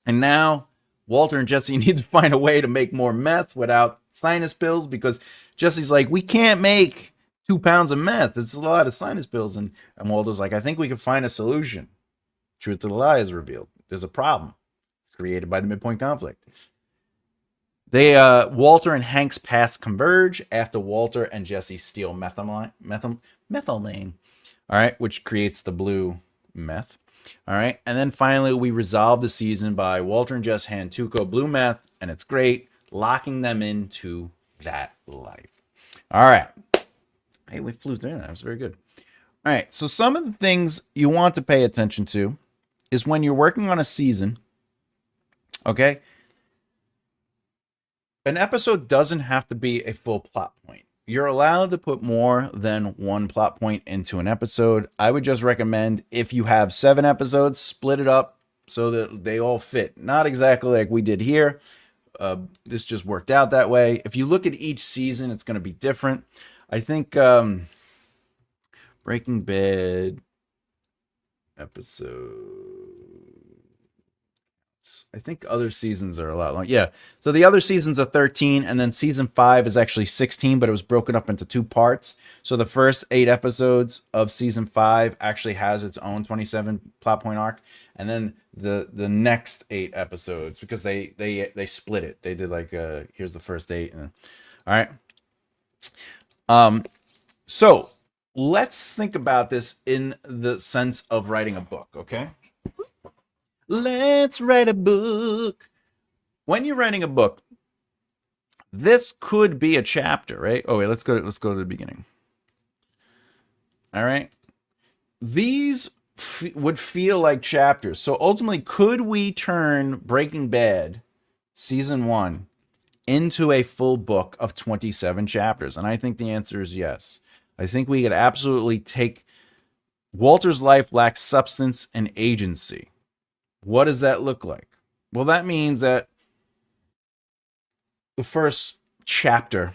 And now Walter and Jesse need to find a way to make more meth without sinus pills, because Jesse's like, we can't make 2 pounds of meth. It's a lot of sinus pills. And Walter's like, I think we can find a solution. Truth of the lie is revealed. There's a problem created by the midpoint conflict. Walter and Hank's paths converge after Walter and Jesse steal methylene, all right, which creates the blue meth. All right, and then finally we resolve the season by Walter and Jess hand Tuco blue meth, and it's great, locking them into that life. All right, hey, we flew through that. That was very good. All right, so some of the things you want to pay attention to is when you're working on a season, okay? An episode doesn't have to be a full plot point. You're allowed to put more than 1 plot point into an episode. I would just recommend, if you have 7 episodes, split it up so that they all fit. Not exactly like we did here. This just worked out that way. If you look at each season, it's going to be different. I think Breaking Bad episode, I think other seasons are a lot longer. Yeah. So the other seasons are 13, and then season 5 is actually 16, but it was broken up into 2 parts. So the first 8 episodes of season 5 actually has its own 27 plot point arc, and then the next 8 episodes, because they split it. They did like here's the first 8. And, all right. So let's think about this in the sense of writing a book. Okay. Let's write a book. When you're writing a book, this could be a chapter, right? Oh wait, let's go to the beginning. All right. These would feel like chapters. So ultimately, could we turn Breaking Bad season 1 into a full book of 27 chapters? And I think the answer is yes. I think we could absolutely take Walter's life lacks substance and agency. What does that look like? Well, that means that the first chapter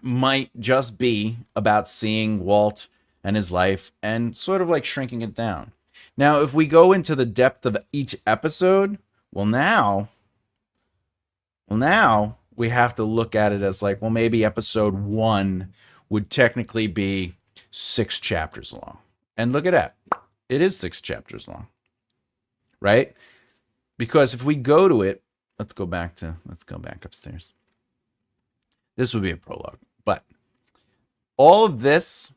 might just be about seeing Walt and his life and sort of like shrinking it down. Now, if we go into the depth of each episode, now we have to look at it as like, well, maybe episode 1 would technically be 6 chapters long. And look at that. It is 6 chapters long. Right? Because if we go to it, let's go back upstairs. This would be a prologue. But all of this,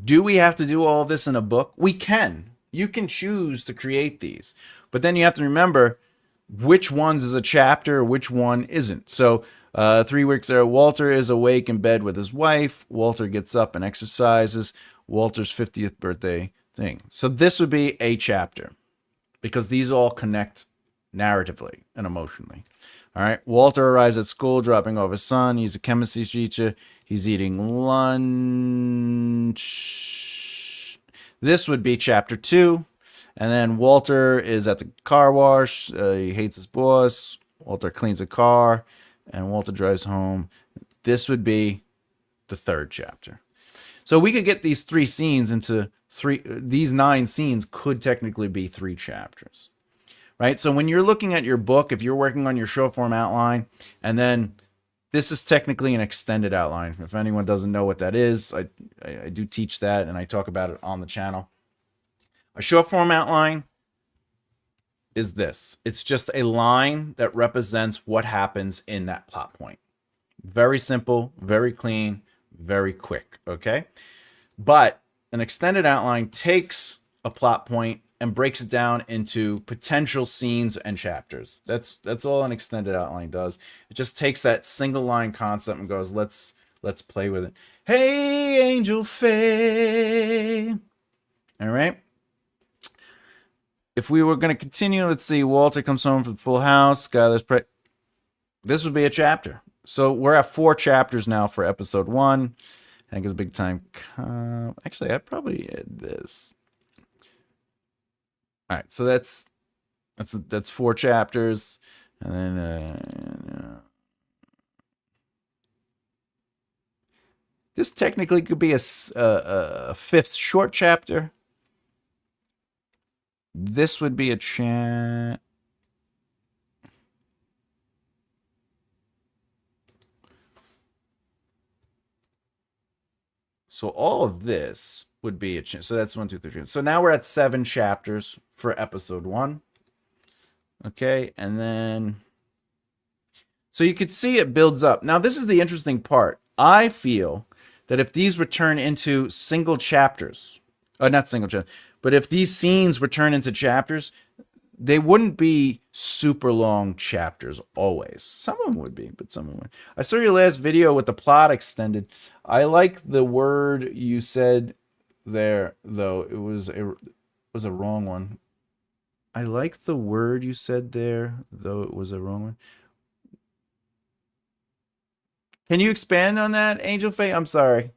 do we have to do all of this in a book? We can. You can choose to create these. But then you have to remember which ones is a chapter, which one isn't. So 3 weeks there, Walter is awake in bed with his wife. Walter gets up and exercises. Walter's 50th birthday thing. So this would be a chapter because these all connect narratively and emotionally. All right. Walter arrives at school, dropping off his son. He's a chemistry teacher. He's eating lunch. This would be chapter 2. And then Walter is at the car wash. He hates his boss. Walter cleans a car. And Walter drives home. This would be the 3rd chapter. So we could get these 3 scenes into 3. These 9 scenes could technically be 3 chapters. Right? So when you're looking at your book, if you're working on your short form outline, and then this is technically an extended outline. If anyone doesn't know what that is, I do teach that, and I talk about it on the channel. A short form outline is this. It's just a line that represents what happens in that plot point. Very simple, very clean, very quick, okay? But an extended outline takes a plot point and breaks it down into potential scenes and chapters. That's all an extended outline does. It just takes that single line concept and goes, let's play with it. Hey, Angel Faye. All right. If we were going to continue, let's see. Walter comes home from Full House. Skylar's this would be a chapter. So we're at 4 chapters now for episode 1. I think it's a big time. Actually, I probably add this. All right, so that's 4 chapters, and then this technically could be a 5th short chapter. This would be a chat. So all of this would be a so that's 1, 2, 3. So now we're at 7 chapters for episode 1. Okay, and then so you could see it builds up. Now this is the interesting part. I feel that if these were turned into single chapters, not single chapters, but if these scenes were turned into chapters, they wouldn't be super long chapters always. Some of them would be, but some of them wouldn't. I saw your last video with the plot extended. I like the word you said there, though. It was a wrong one. I like the word you said there, though it was a wrong one. Can you expand on that, Angel Faye? I'm sorry.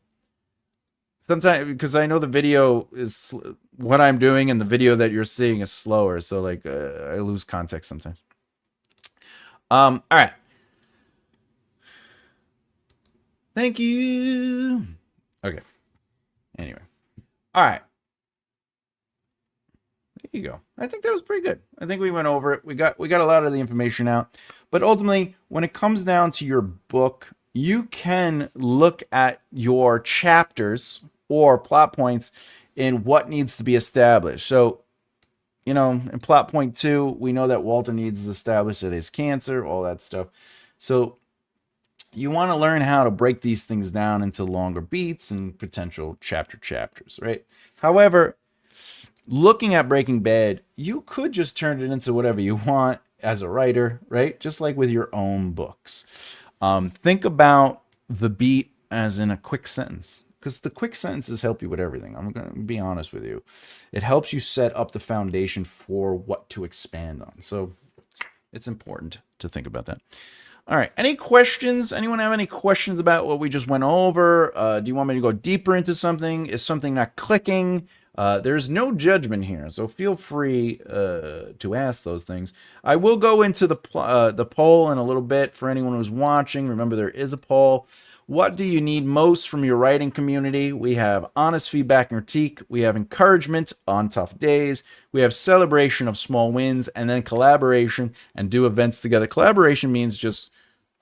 Sometimes, because I know the video is what I'm doing and the video that you're seeing is slower. So like I lose context sometimes. All right. Thank you. Okay. Anyway. All right. There you go. I think that was pretty good. I think we went over it. We got a lot of the information out. But ultimately, when it comes down to your book, you can look at your chapters or plot points in what needs to be established. So, in plot point 2, we know that Walter needs to establish that his cancer, all that stuff. So you want to learn how to break these things down into longer beats and potential chapters, right? However, looking at Breaking Bad, you could just turn it into whatever you want as a writer, right? Just like with your own books. Think about the beat as in a quick sentence, because the quick sentences help you with everything. I'm going to be honest with you. It helps you set up the foundation for what to expand on. So It's important to think about that. All right. Any questions? Anyone have any questions about what we just went over? Do you want me to go deeper into something? Is something not clicking? There's no judgment here, so feel free to ask those things. I will go into the poll in a little bit for anyone who's watching. Remember, there is a poll. What do you need most from your writing community? We have honest feedback and critique. We have encouragement on tough days. We have celebration of small wins, and then collaboration and do events together. Collaboration means just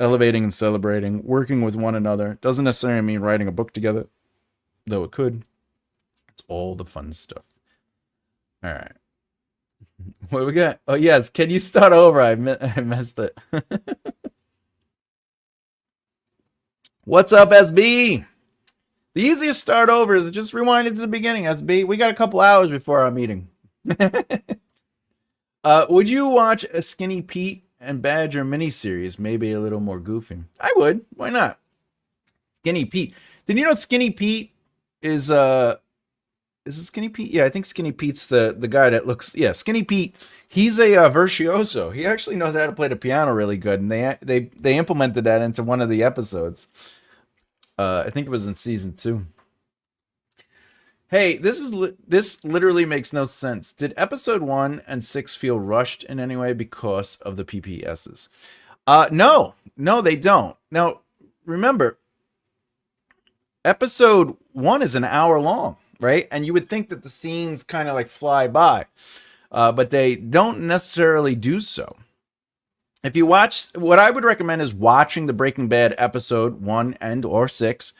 elevating and celebrating, working with one another. Doesn't necessarily mean writing a book together, though it could. It's all the fun stuff. All right. What do we got? Oh, yes. Can you start over? I messed it. What's up, SB? The easiest start over is just rewind it to the beginning, SB. We got a couple hours before our meeting. Would you watch a Skinny Pete and Badger miniseries? Maybe a little more goofy. I would. Why not? Skinny Pete. Did you know Skinny Pete is it Skinny Pete? Yeah, I think Skinny Pete's the guy that looks. Yeah, Skinny Pete. He's a virtuoso. He actually knows how to play the piano really good, and they implemented that into one of the episodes. I think it was in season 2. Hey, this literally makes no sense. Did episode 1 and 6 feel rushed in any way because of the PPSs? No, they don't. Now, remember, episode 1 is an hour long, right? And you would think that the scenes kind of like fly by, but they don't necessarily do so. If you watch, what I would recommend is watching the Breaking Bad episode 1 and or 6,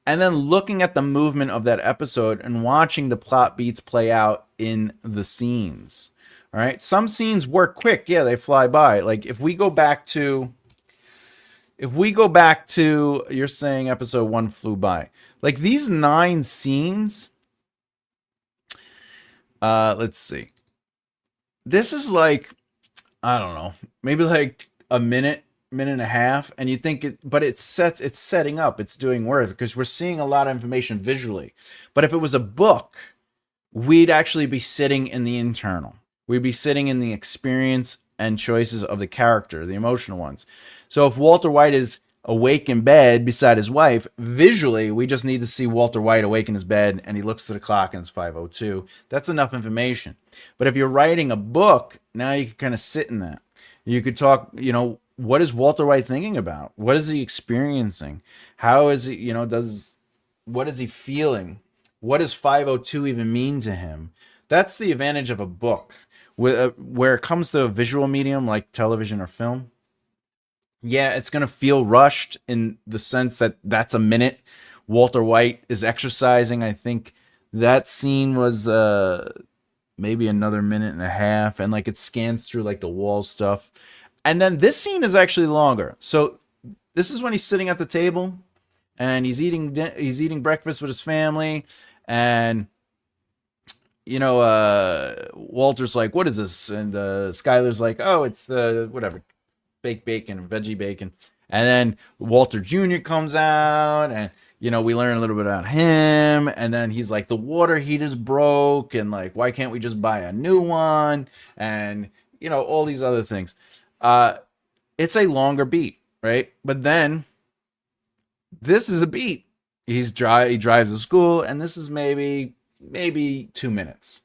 and then looking at the movement of that episode and watching the plot beats play out in the scenes. All right. Some scenes work quick. Yeah, they fly by. Like if we go back to, you're saying episode 1 flew by. Like these 9 scenes. Let's see. This is like, I don't know, maybe like a minute and a half, and you think it, but it's setting up, it's doing work because we're seeing a lot of information visually. But if it was a book, we'd actually be sitting in the internal. We'd be sitting in the experience and choices of the character, the emotional ones. So if Walter White is awake in bed beside his wife, visually, we just need to see Walter White awake in his bed and he looks to the clock and it's 5:02. That's enough information. But if you're writing a book, now you can kind of sit in that. You could talk, what is Walter White thinking about? What is he experiencing? How is he, what is he feeling? What does 5:02 even mean to him? That's the advantage of a book. Where it comes to a visual medium like television or film, yeah, it's going to feel rushed in the sense that that's a minute. Walter White is exercising. I think that scene was maybe another minute and a half. And like it scans through like the wall stuff. And then this scene is actually longer. So this is when he's sitting at the table and he's eating breakfast with his family. And, Walter's like, what is this? And Skyler's like, oh, it's whatever. Baked bacon, veggie bacon. And then Walter Jr. comes out and, we learn a little bit about him. And then he's like, the water heater's broke. And like, why can't we just buy a new one? And, all these other things. It's a longer beat, right? But then this is a beat. He drives to school and this is maybe 2 minutes.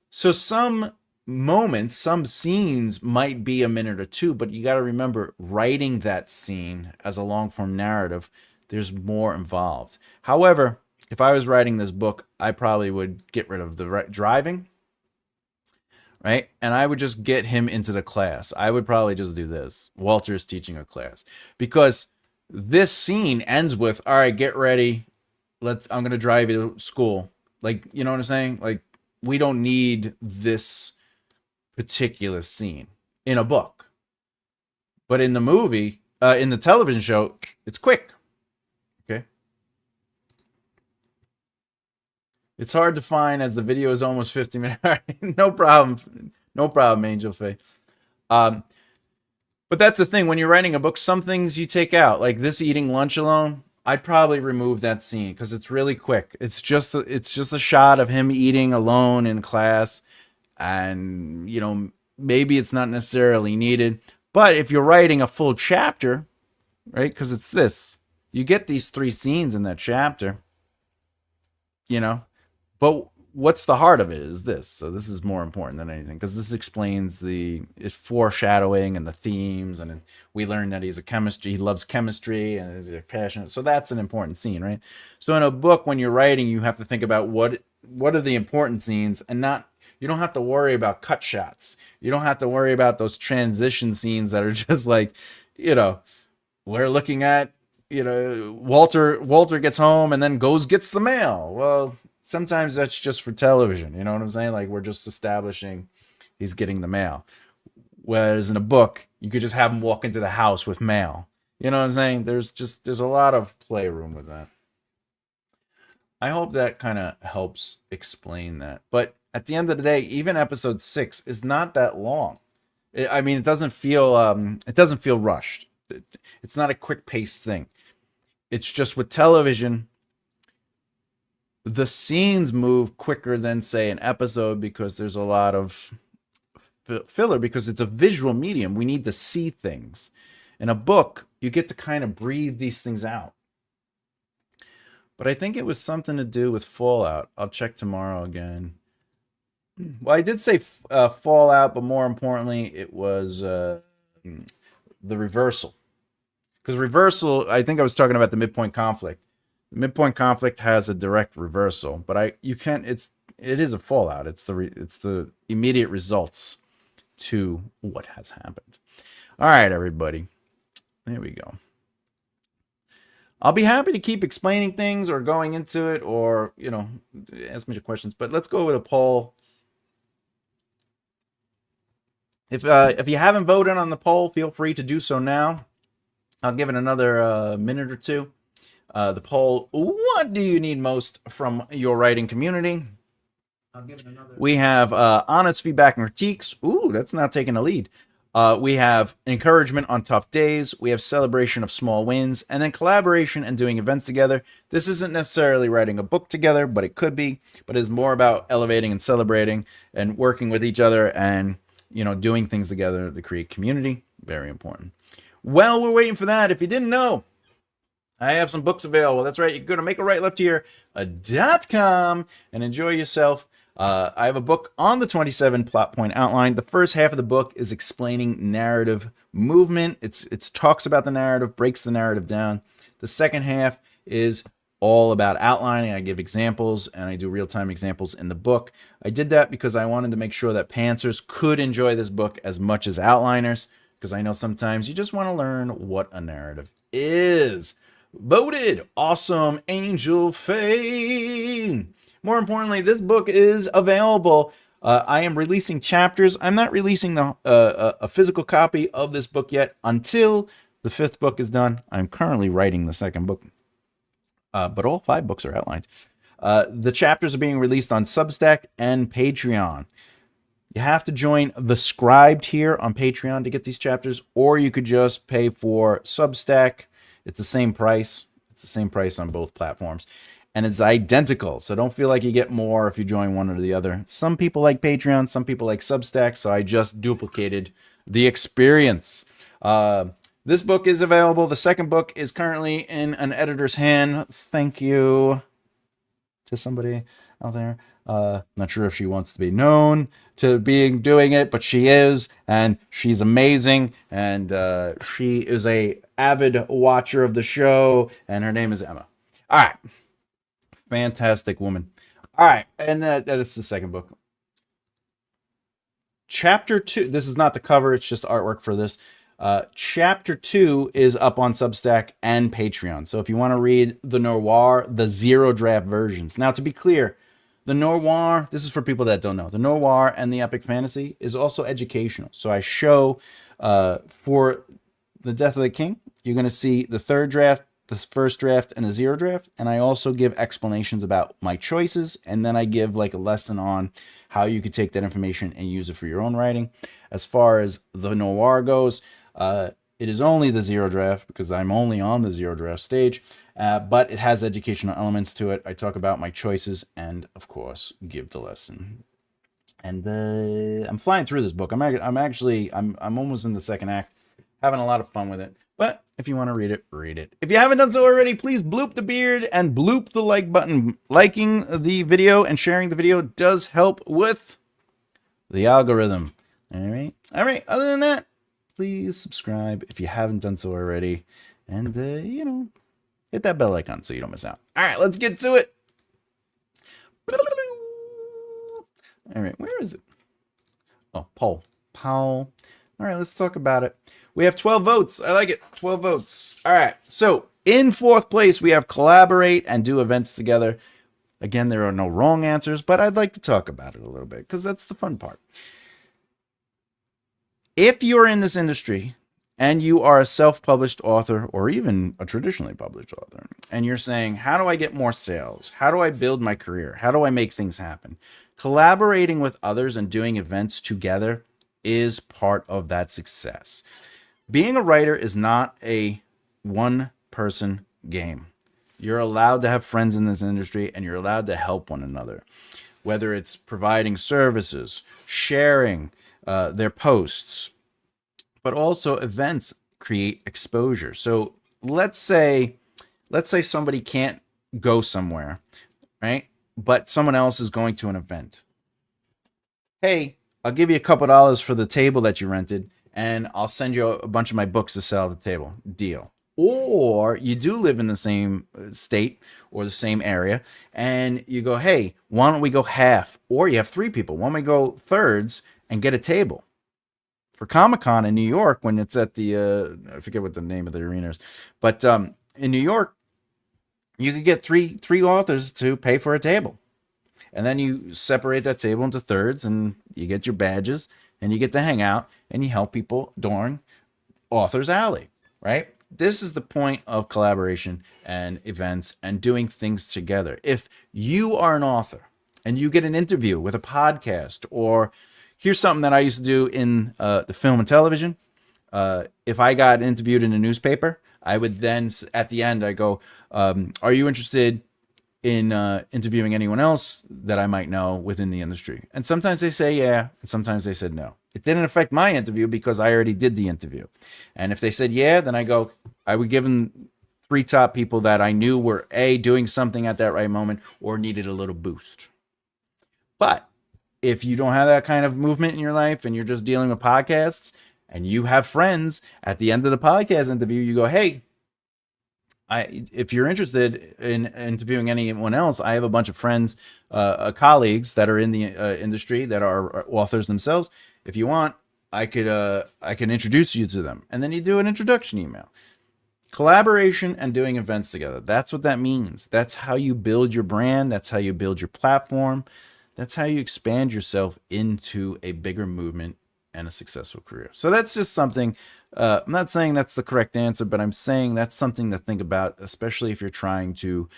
So some moments, some scenes might be a minute or 2, but you got to remember, writing that scene as a long form narrative, there's more involved. However, if I was writing this book, I probably would get rid of the driving, right? And I would just get him into the class. I would probably just do this. Walter's teaching a class, because this scene ends with, all right, get ready. I'm going to drive you to school. Like, you know what I'm saying? Like, we don't need this particular scene in a book, but in the movie, in the television show, it's quick. Okay. It's hard to find as the video is almost 50 minutes. All right, no problem, Angel Faye. But that's the thing, when you're writing a book, some things you take out, like this eating lunch alone. I'd probably remove that scene because it's really quick. It's just a shot of him eating alone in class, and maybe it's not necessarily needed. But if you're writing a full chapter, right? Because it's this, you get these 3 scenes in that chapter, you know, but what's the heart of it is this. So this is more important than anything because this explains the foreshadowing and the themes, and we learn that he loves chemistry and is passionate. So that's an important scene, right? So in a book, when you're writing, you have to think about what are the important scenes, and not, you don't have to worry about cut shots. You don't have to worry about those transition scenes that are just like, we're looking at, Walter gets home and then gets the mail. Well, sometimes that's just for television. You know what I'm saying? Like, we're just establishing he's getting the mail. Whereas in a book, you could just have him walk into the house with mail. You know what I'm saying? There's a lot of playroom with that. I hope that kind of helps explain that. But at the end of the day, even episode 6 is not that long. It doesn't feel rushed. It's not a quick paced thing. It's just with television, the scenes move quicker than, say, an episode, because there's a lot of filler, because it's a visual medium. We need to see things. In a book, you get to kind of breathe these things out. But I think it was something to do with Fallout. I'll check tomorrow again. Well, I did say Fallout, but more importantly, it was the reversal. Because reversal, I think I was talking about the midpoint conflict. The midpoint conflict has a direct reversal, but it is a fallout. It's the immediate results to what has happened. All right, everybody. There we go. I'll be happy to keep explaining things or going into it, or, ask me the questions, but let's go with a poll. If you haven't voted on the poll, feel free to do so now. I'll give it another minute or two. The poll, what do you need most from your writing community? I'll give it another. We have honest feedback and critiques. Ooh, that's not taking a lead. We have encouragement on tough days. We have celebration of small wins, and then collaboration and doing events together. This isn't necessarily writing a book together, but it could be. But it's more about elevating and celebrating and working with each other, and doing things together to create community. Very important. Well, we're waiting for that. If you didn't know, I have some books available. That's right. You go to makearightleftheare.com and enjoy yourself. I have a book on the 27 plot point outline. The first half of the book is explaining narrative movement. It talks about the narrative, breaks the narrative down. The second half is all about outlining. I give examples, and I do real-time examples in the book. I did that because I wanted to make sure that pantsers could enjoy this book as much as outliners, because I know sometimes you just want to learn what a narrative is. Voted Awesome Angel Fame. More importantly, this book is available. I am releasing chapters. I'm not releasing a physical copy of this book yet until the 5th book is done. I'm currently writing the 2nd book, but all 5 books are outlined. The chapters are being released on Substack and Patreon. You have to join the Scribed here on Patreon to get these chapters, or you could just pay for Substack. It's the same price. It's the same price on both platforms. And it's identical, so don't feel like you get more if you join one or the other. Some people like Patreon, some people like Substack, so I just duplicated the experience. This book is available. The 2nd book is currently in an editor's hand. Thank you to somebody out there. Not sure if she wants to be known to being doing it, but she is, and she's amazing, and she is a avid watcher of the show, and her name is Emma. All right. Fantastic woman. All right, and that's the 2nd book. Chapter 2, this is not the cover, it's just artwork for this. Chapter 2 is up on Substack and Patreon. So if you want to read the noir, the 0 draft versions. Now, to be clear, the noir, this is for people that don't know, the noir and the epic fantasy is also educational. So I show for the Death of the King, you're going to see the 3rd draft, the 1st draft, and the 0 draft. And I also give explanations about my choices. And then I give like a lesson on how you could take that information and use it for your own writing. As far as the noir goes, it is only the 0 draft because I'm only on the 0 draft stage, but it has educational elements to it. I talk about my choices and, of course, give the lesson. And I'm flying through this book. I'm almost in the second act, having a lot of fun with it. But if you want to read it, read it. If you haven't done so already, please bloop the beard and bloop the like button. Liking the video and sharing the video does help with the algorithm. All right. All right. Other than that, please subscribe if you haven't done so already. And, hit that bell icon so you don't miss out. All right. Let's get to it. All right. Where is it? Oh, poll. All right. Let's talk about it. We have 12 votes. I like it. 12 votes. All right. So in fourth place, we have collaborate and do events together. Again, there are no wrong answers, but I'd like to talk about it a little bit because that's the fun part. If you're in this industry and you are a self-published author or even a traditionally published author, and you're saying, how do I get more sales? How do I build my career? How do I make things happen? Collaborating with others and doing events together is part of that success. Being a writer is not a one-person game. You're allowed to have friends in this industry, and you're allowed to help one another, whether it's providing services, sharing their posts, but also events create exposure. So let's say somebody can't go somewhere, right? But someone else is going to an event. Hey, I'll give you a couple dollars for the table that you rented, and I'll send you a bunch of my books to sell at the table. Deal. Or you do live in the same state or the same area, and you go, hey, why don't we go half? Or you have three people. Why don't we go thirds and get a table? For Comic-Con in New York, when it's at the, I forget what the name of the arena is, but in New York, you could get three authors to pay for a table. And then you separate that table into thirds, and you get your badges, and you get to hang out, and you help people during Author's Alley, right? This is the point of collaboration and events and doing things together. If you are an author and you get an interview with a podcast, or here's something that I used to do in the film and television. If I got interviewed in a newspaper, I would then, at the end, I go, are you interested in interviewing anyone else that I might know within the industry? And sometimes they say yeah, and sometimes they said no. It didn't affect my interview because I already did the interview. And if they said yeah, then I would give them 3 top people that I knew were doing something at that right moment or needed a little boost. But if you don't have that kind of movement in your life and you're just dealing with podcasts and you have friends, at the end of the podcast interview, you go, hey, if you're interested in interviewing anyone else, I have a bunch of friends, colleagues that are in the industry that are authors themselves. If you want, I can introduce you to them. And then you do an introduction email. Collaboration and doing events together. That's what that means. That's how you build your brand. That's how you build your platform. That's how you expand yourself into a bigger movement and a successful career. So that's just something. I'm not saying that's the correct answer, but I'm saying that's something to think about, especially if you're trying to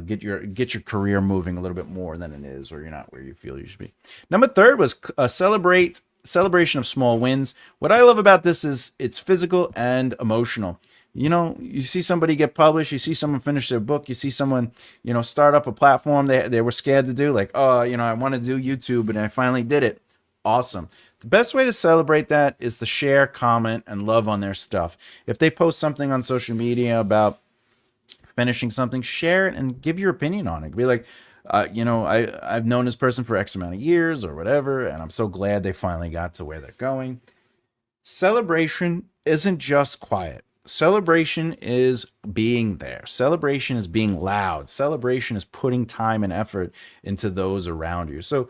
get your career moving a little bit more than it is, or you're not where you feel you should be. Number 3 was celebration of small wins. What I love about this is it's physical and emotional. You see somebody get published, you see someone finish their book, you see someone, start up a platform they were scared to do, like, oh, I want to do YouTube and I finally did it. Awesome. The best way to celebrate that is to share, comment, and love on their stuff. If they post something on social media about finishing something, share it and give your opinion on it. Be like, I've known this person for X amount of years or whatever, and I'm so glad they finally got to where they're going. Celebration isn't just quiet. Celebration is being there. Celebration is being loud. Celebration is putting time and effort into those around you. So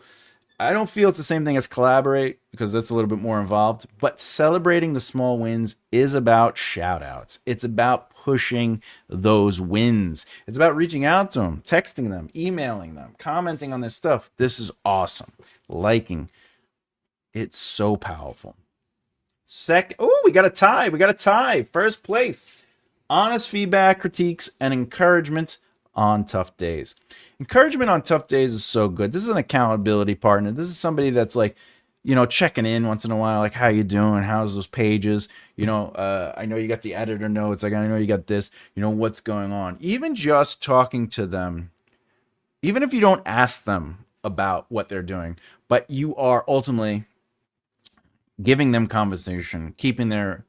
I don't feel it's the same thing as collaborate, because that's a little bit more involved, but celebrating the small wins is about shout outs. It's about pushing those wins. It's about reaching out to them, texting them, emailing them, commenting on this stuff. This is awesome. Liking. It's so powerful. We got a tie. First place. Honest feedback, critiques, and encouragement on tough days. Encouragement on tough days is so good. This is an accountability partner. This is somebody that's like, checking in once in a while, like, how you doing? How's those pages? I know you got the editor notes. Like, I know you got this. What's going on? Even just talking to them, even if you don't ask them about what they're doing, but you are ultimately giving them conversation, keeping their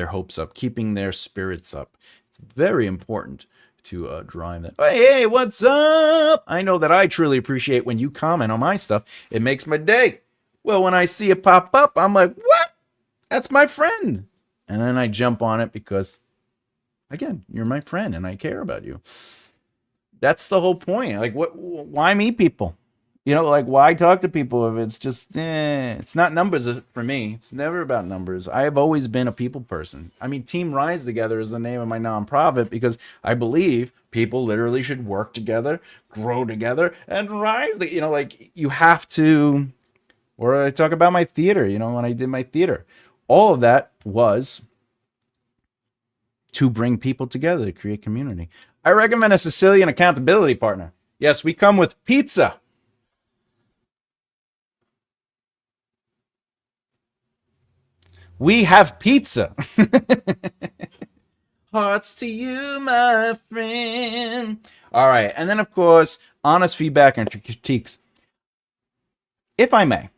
hopes up, keeping their spirits up. It's very important to drive that. Hey, what's up? I know that I truly appreciate when you comment on my stuff. It makes my day. Well, when I see it pop up, I'm like, what? That's my friend. And then I jump on it because, again, you're my friend and I care about you. That's the whole point. Like, what? Why meet people? Like, why talk to people if it's just, it's not numbers for me. It's never about numbers. I have always been a people person. I mean, Team Rise Together is the name of my nonprofit because I believe people literally should work together, grow together, and rise. Like, you have to, or I talk about my theater, when I did my theater. All of that was to bring people together, to create community. I recommend a Sicilian accountability partner. Yes, we come with pizza. We have pizza. Hearts to you, my friend. All right. And then, of course, honest feedback and critiques. If I may,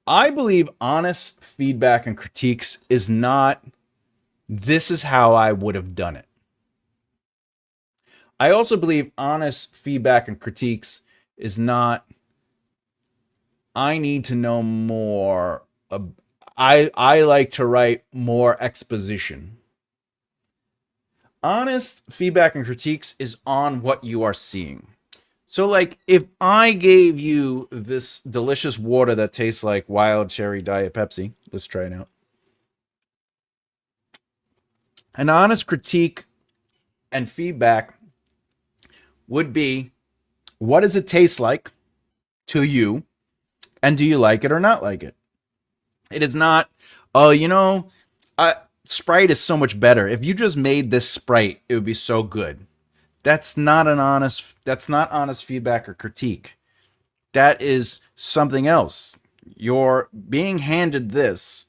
I believe honest feedback and critiques is not, this is how I would have done it. I also believe honest feedback and critiques is not, I need to know more. I like to write more exposition. Honest feedback and critiques is on what you are seeing. So, like, if I gave you this delicious water that tastes like wild cherry Diet Pepsi, let's try it out. An honest critique and feedback would be, what does it taste like to you? And do you like it or not like it? It is not, oh, Sprite is so much better. If you just made this Sprite, it would be so good. That's not honest feedback or critique. That is something else. You're being handed this,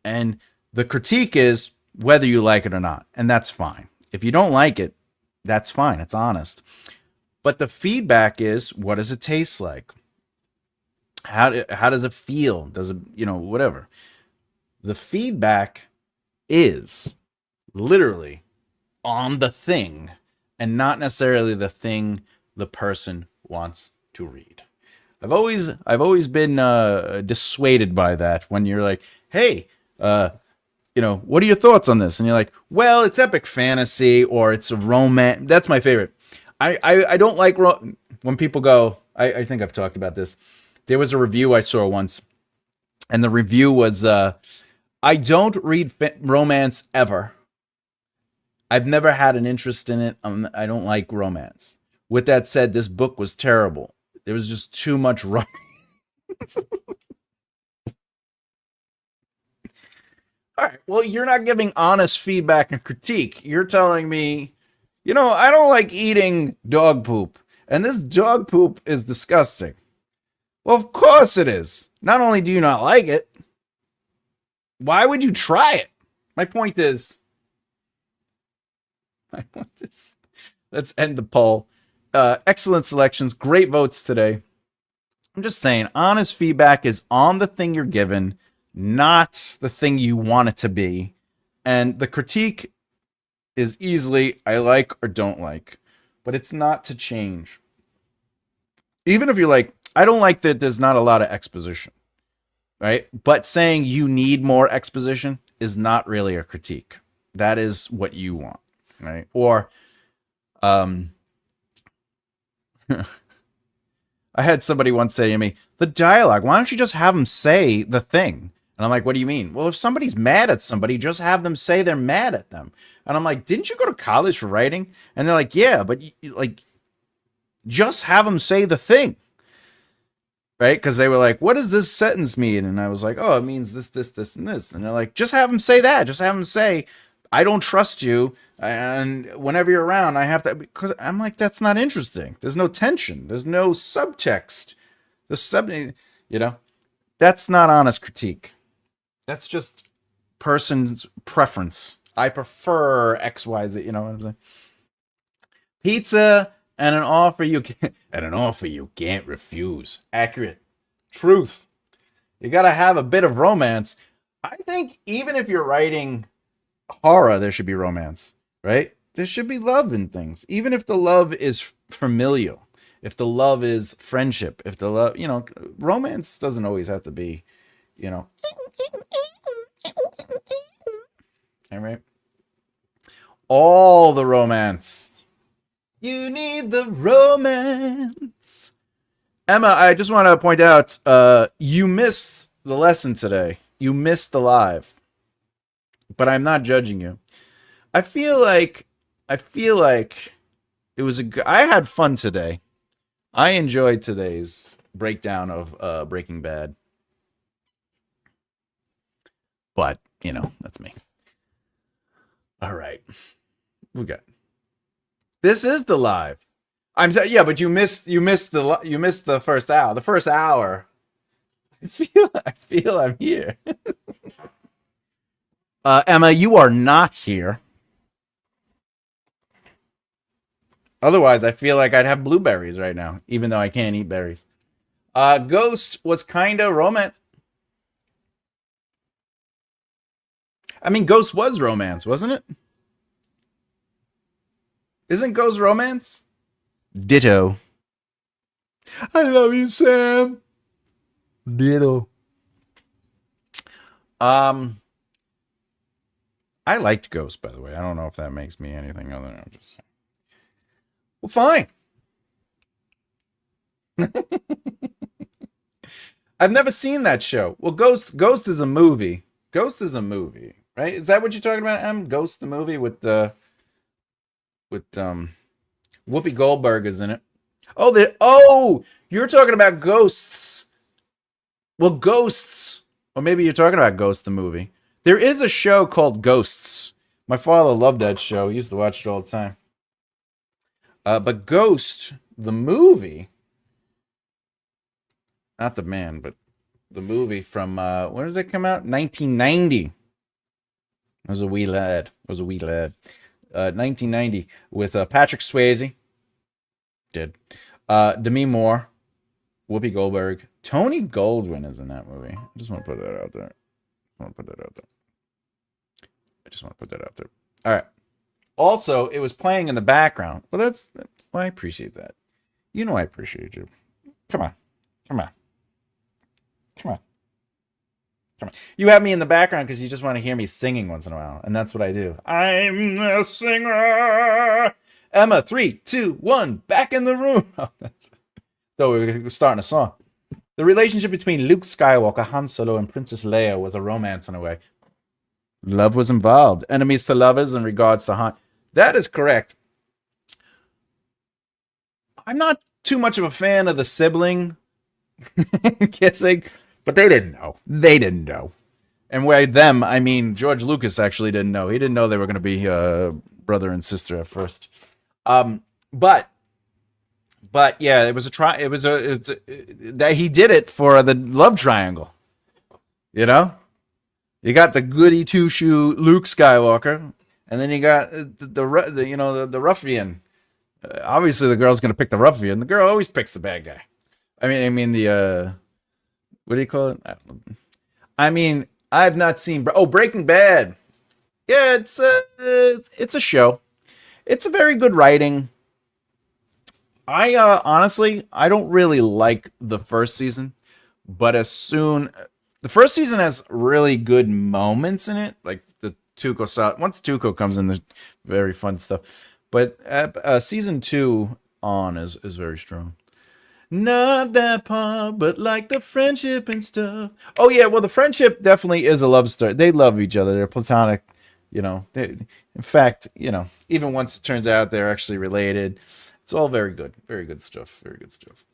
and the critique is whether you like it or not, and that's fine. If you don't like it, that's fine. It's honest. But the feedback is, what does it taste like? How does it feel? Does it, whatever. The feedback is literally on the thing and not necessarily the thing the person wants to read. I've always been dissuaded by that when you're like, hey, what are your thoughts on this? And you're like, well, it's epic fantasy or it's a romance. That's my favorite. I don't like when people go, I think I've talked about this. There was a review I saw once, and the review was, I don't read romance ever. I've never had an interest in it. I don't like romance. With that said, this book was terrible. There was just too much romance. All right, well, you're not giving honest feedback and critique. You're telling me, I don't like eating dog poop, and this dog poop is disgusting. Well, of course it is. Not only do you not like it, why would you try it? My point is, let's end the poll. Excellent selections, great votes today. I'm just saying, honest feedback is on the thing you're given, not the thing you want it to be. And the critique is easily, I like or don't like, but it's not to change. Even if you're like, I don't like that there's not a lot of exposition, right? But saying you need more exposition is not really a critique. That is what you want, right? Or, I had somebody once say to me, the dialogue, why don't you just have them say the thing? And I'm like, what do you mean? Well, if somebody's mad at somebody, just have them say they're mad at them. And I'm like, didn't you go to college for writing? And they're like, yeah, but just have them say the thing. Right? Because they were like, what does this sentence mean? And I was like, oh, it means this, this, this, and this. And they're like, just have them say that. Just have them say, I don't trust you. And whenever you're around, I have to, because I'm like, that's not interesting. There's no tension. There's no subtext. That's not honest critique. That's just person's preference. I prefer X, Y, Z. You know what I'm saying? Pizza and an offer you can and an offer you can't refuse. Accurate. Truth. You gotta have a bit of romance. I think even if you're writing horror, there should be romance, right? There should be love in things, even if the love is familial, if the love is friendship, if the love, romance doesn't always have to be, you know, all right? All the romance. You need the romance. Emma, I just want to point out, you missed the lesson today. You missed the live, but I'm not judging you. I feel like it was I had fun today. I enjoyed today's breakdown of Breaking Bad. But, that's me. All right. We got. This is the live. Yeah, but you missed the first hour. The first hour. I feel I'm here. Emma, you are not here. Otherwise, I feel like I'd have blueberries right now, even though I can't eat berries. Ghost was kind of romance. I mean, Ghost was romance, wasn't it? Isn't Ghost romance? Ditto. I love you, Sam. Ditto. I liked Ghost, by the way. I don't know if that makes me anything other than I'm just saying. Well, fine. I've never seen that show. Well, Ghost is a movie. Ghost is a movie, right? Is that what you're talking about, Em? Ghost the movie with Whoopi Goldberg is in it. Oh, you're talking about Ghosts. Well, Ghosts. Or maybe you're talking about Ghost the movie. There is a show called Ghosts. My father loved that show. He used to watch it all the time. But Ghost, the movie, not the man, but the movie from, when does it come out? 1990. I was a wee lad. 1990 with Patrick Swayze. Demi Moore, Whoopi Goldberg. Tony Goldwyn is in that movie. I just want to put that out there. All right. Also, it was playing in the background. Well, that's well, I appreciate that. I appreciate you. Come on. You have me in the background because you just want to hear me singing once in a while, and that's what I do. I'm the singer. Emma, 3, 2, 1, back in the room. So we're starting a song. The relationship between Luke Skywalker, Han Solo, and Princess Leia was a romance in a way. Love was involved. Enemies to lovers in regards to Han. That is correct. I'm not too much of a fan of the sibling kissing, but they didn't know. And by them, I mean George Lucas actually didn't know. He didn't know they were going to be brother and sister at first. But yeah, it was that he did it for the love triangle. You got the goody two shoe Luke Skywalker, and then you got the ruffian. Obviously, the girl's gonna pick the ruffian. The girl always picks the bad guy. I mean the what do you call it? I mean, I've not seen Breaking Bad. Yeah, it's a show. It's a very good writing. I honestly, I don't really like the first season, but the first season has really good moments in it, like the Tuco. Once Tuco comes in, there's very fun stuff. But season 2 on is very strong. Not that part, but like the friendship and stuff. Oh yeah, well the friendship definitely is a love story. They love each other. They're platonic. In fact, even once it turns out they're actually related, it's all very good. Very good stuff. Very good stuff.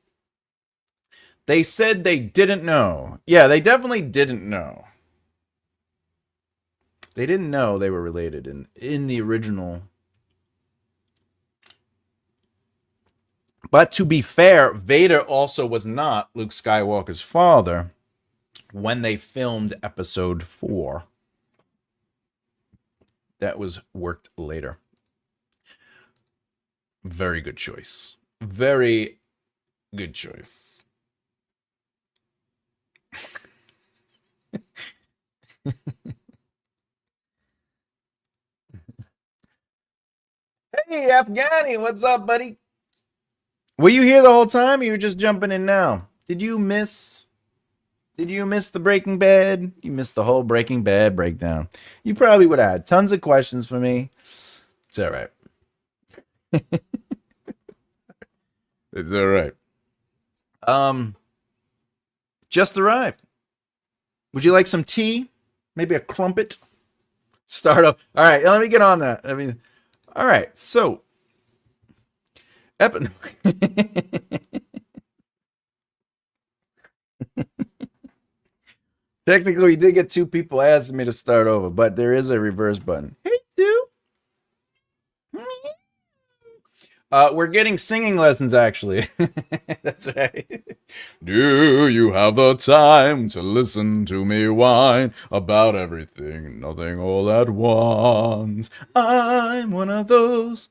They said they didn't know. Yeah, they definitely didn't know. They didn't know they were related in the original. But to be fair, Vader also was not Luke Skywalker's father when they filmed episode 4. that was worked later. Very good choice. Very good choice. Hey, Afghani, what's up, buddy? Were you here the whole time or you were just jumping in now? Did you miss the Breaking Bad? You missed the whole Breaking Bad breakdown. You probably would have had tons of questions for me. It's all right. It's all right. Just arrived. Would you like some tea? Maybe a crumpet? Start up. All right, let me get on that. All right, so. Technically, we did get two people asking me to start over, but there is a reverse button. Hey, Sue. We're getting singing lessons, actually. That's right. Do you have the time to listen to me whine about everything, nothing all at once? I'm one of those.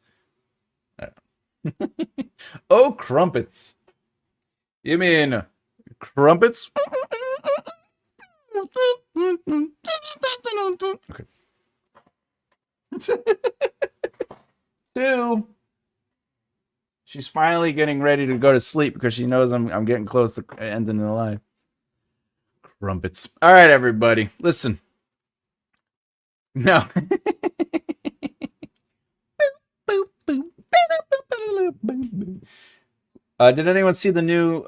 Oh, crumpets. You mean crumpets? Okay. Two. She's finally getting ready to go to sleep because she knows I'm getting close to ending the live. Crumpets. All right, everybody, listen. No. Did anyone see the new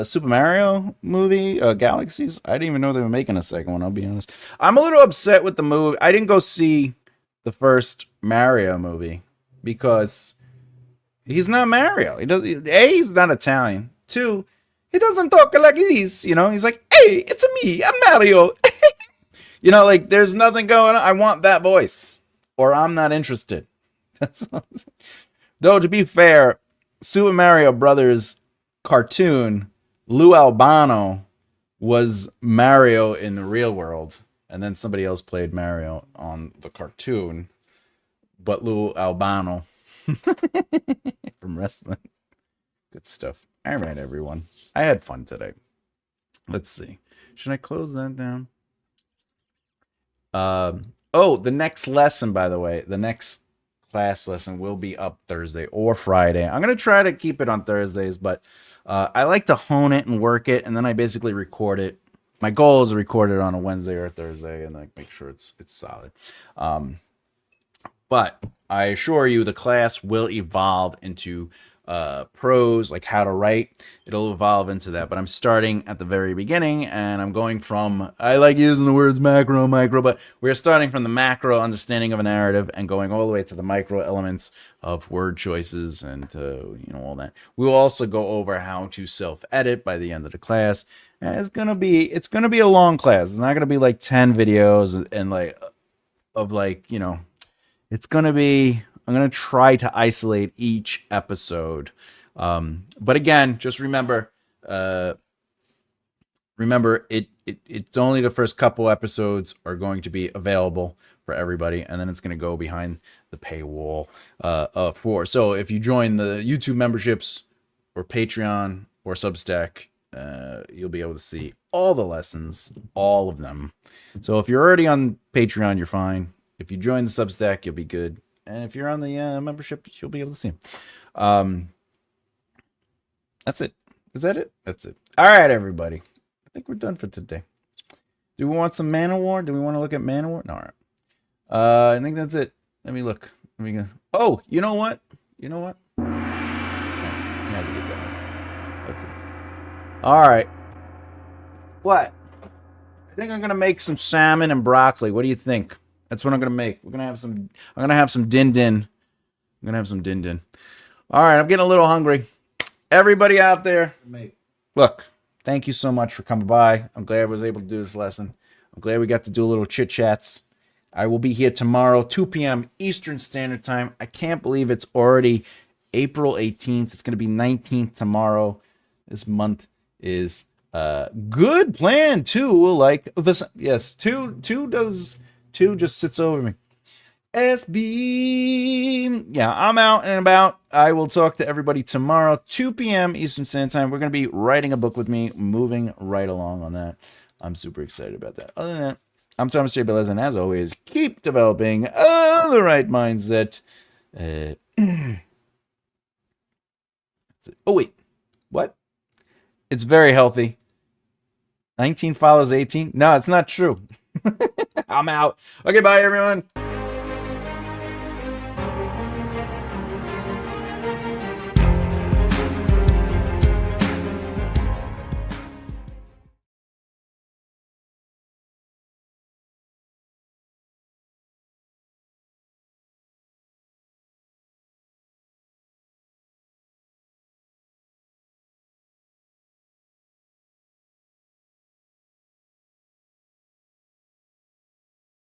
Super Mario movie, Galaxies? I didn't even know they were making a second one, I'll be honest. I'm a little upset with the movie. I didn't go see the first Mario movie because he's not Mario. He's not Italian. Two, he doesn't talk like this, you know? He's like, hey, it's me, I'm Mario. You know, like, there's nothing going on. I want that voice, or I'm not interested. That's all. Though, to be fair, Super Mario Brothers cartoon, Lou Albano was Mario in the real world, and then somebody else played Mario on the cartoon, but Lou Albano from wrestling. Good stuff. All right, everyone. I had fun today. Let's see. Should I close that down? Oh, the next lesson, by the way, the next class lesson will be up Thursday or Friday. I'm going to try to keep it on Thursdays, but I like to hone it and work it, and then I basically record it. My goal is to record it on a Wednesday or a Thursday and like make sure it's solid. But I assure you the class will evolve into prose, like how to write. It'll evolve into that, but I'm starting at the very beginning, and I'm going from, I like using the words macro, micro, but we're starting from the macro understanding of a narrative and going all the way to the micro elements of word choices and all that. We will also go over how to self-edit by the end of the class. And it's gonna be a long class. It's not gonna be like 10 videos and it's gonna be, I'm going to try to isolate each episode. But again, just remember, it's only the first couple episodes are going to be available for everybody, and then it's going to go behind the paywall so if you join the YouTube memberships or Patreon or Substack, you'll be able to see all the lessons, all of them. So if you're already on Patreon, you're fine. If you join the Substack, you'll be good. And if you're on the membership, you'll be able to see them. That's it. Is that it? That's it. All right, everybody. I think we're done for today. Do we want some Man-O-War? Do we want to look at Man-O-War? No, all right. I think that's it. Let me look. Let me go. Oh, you know what? You know what? Oh, I had to get that one. Okay. All right. What? I think I'm going to make some salmon and broccoli. What do you think? That's what I'm gonna make. I'm gonna have some din din. I'm gonna have some din din. All right, I'm getting a little hungry. Everybody out there, look, thank you so much for coming by. I'm glad I was able to do this lesson. I'm glad we got to do a little chit chats. I will be here tomorrow, 2 p.m. Eastern Standard Time. I can't believe it's already April 18th. It's gonna be 19th tomorrow. This month is good plan. Two will like this. Yes, two just sits over me. SB. Yeah, I'm out and about. I will talk to everybody tomorrow, 2 p.m. Eastern Standard Time. We're going to be writing a book with me, moving right along on that. I'm super excited about that. Other than that, I'm Thomas J. Bellezza, and as always, keep developing the right mindset. Oh, wait. What? It's very healthy. 19 follows 18? No, it's not true. I'm out. Okay, bye, everyone.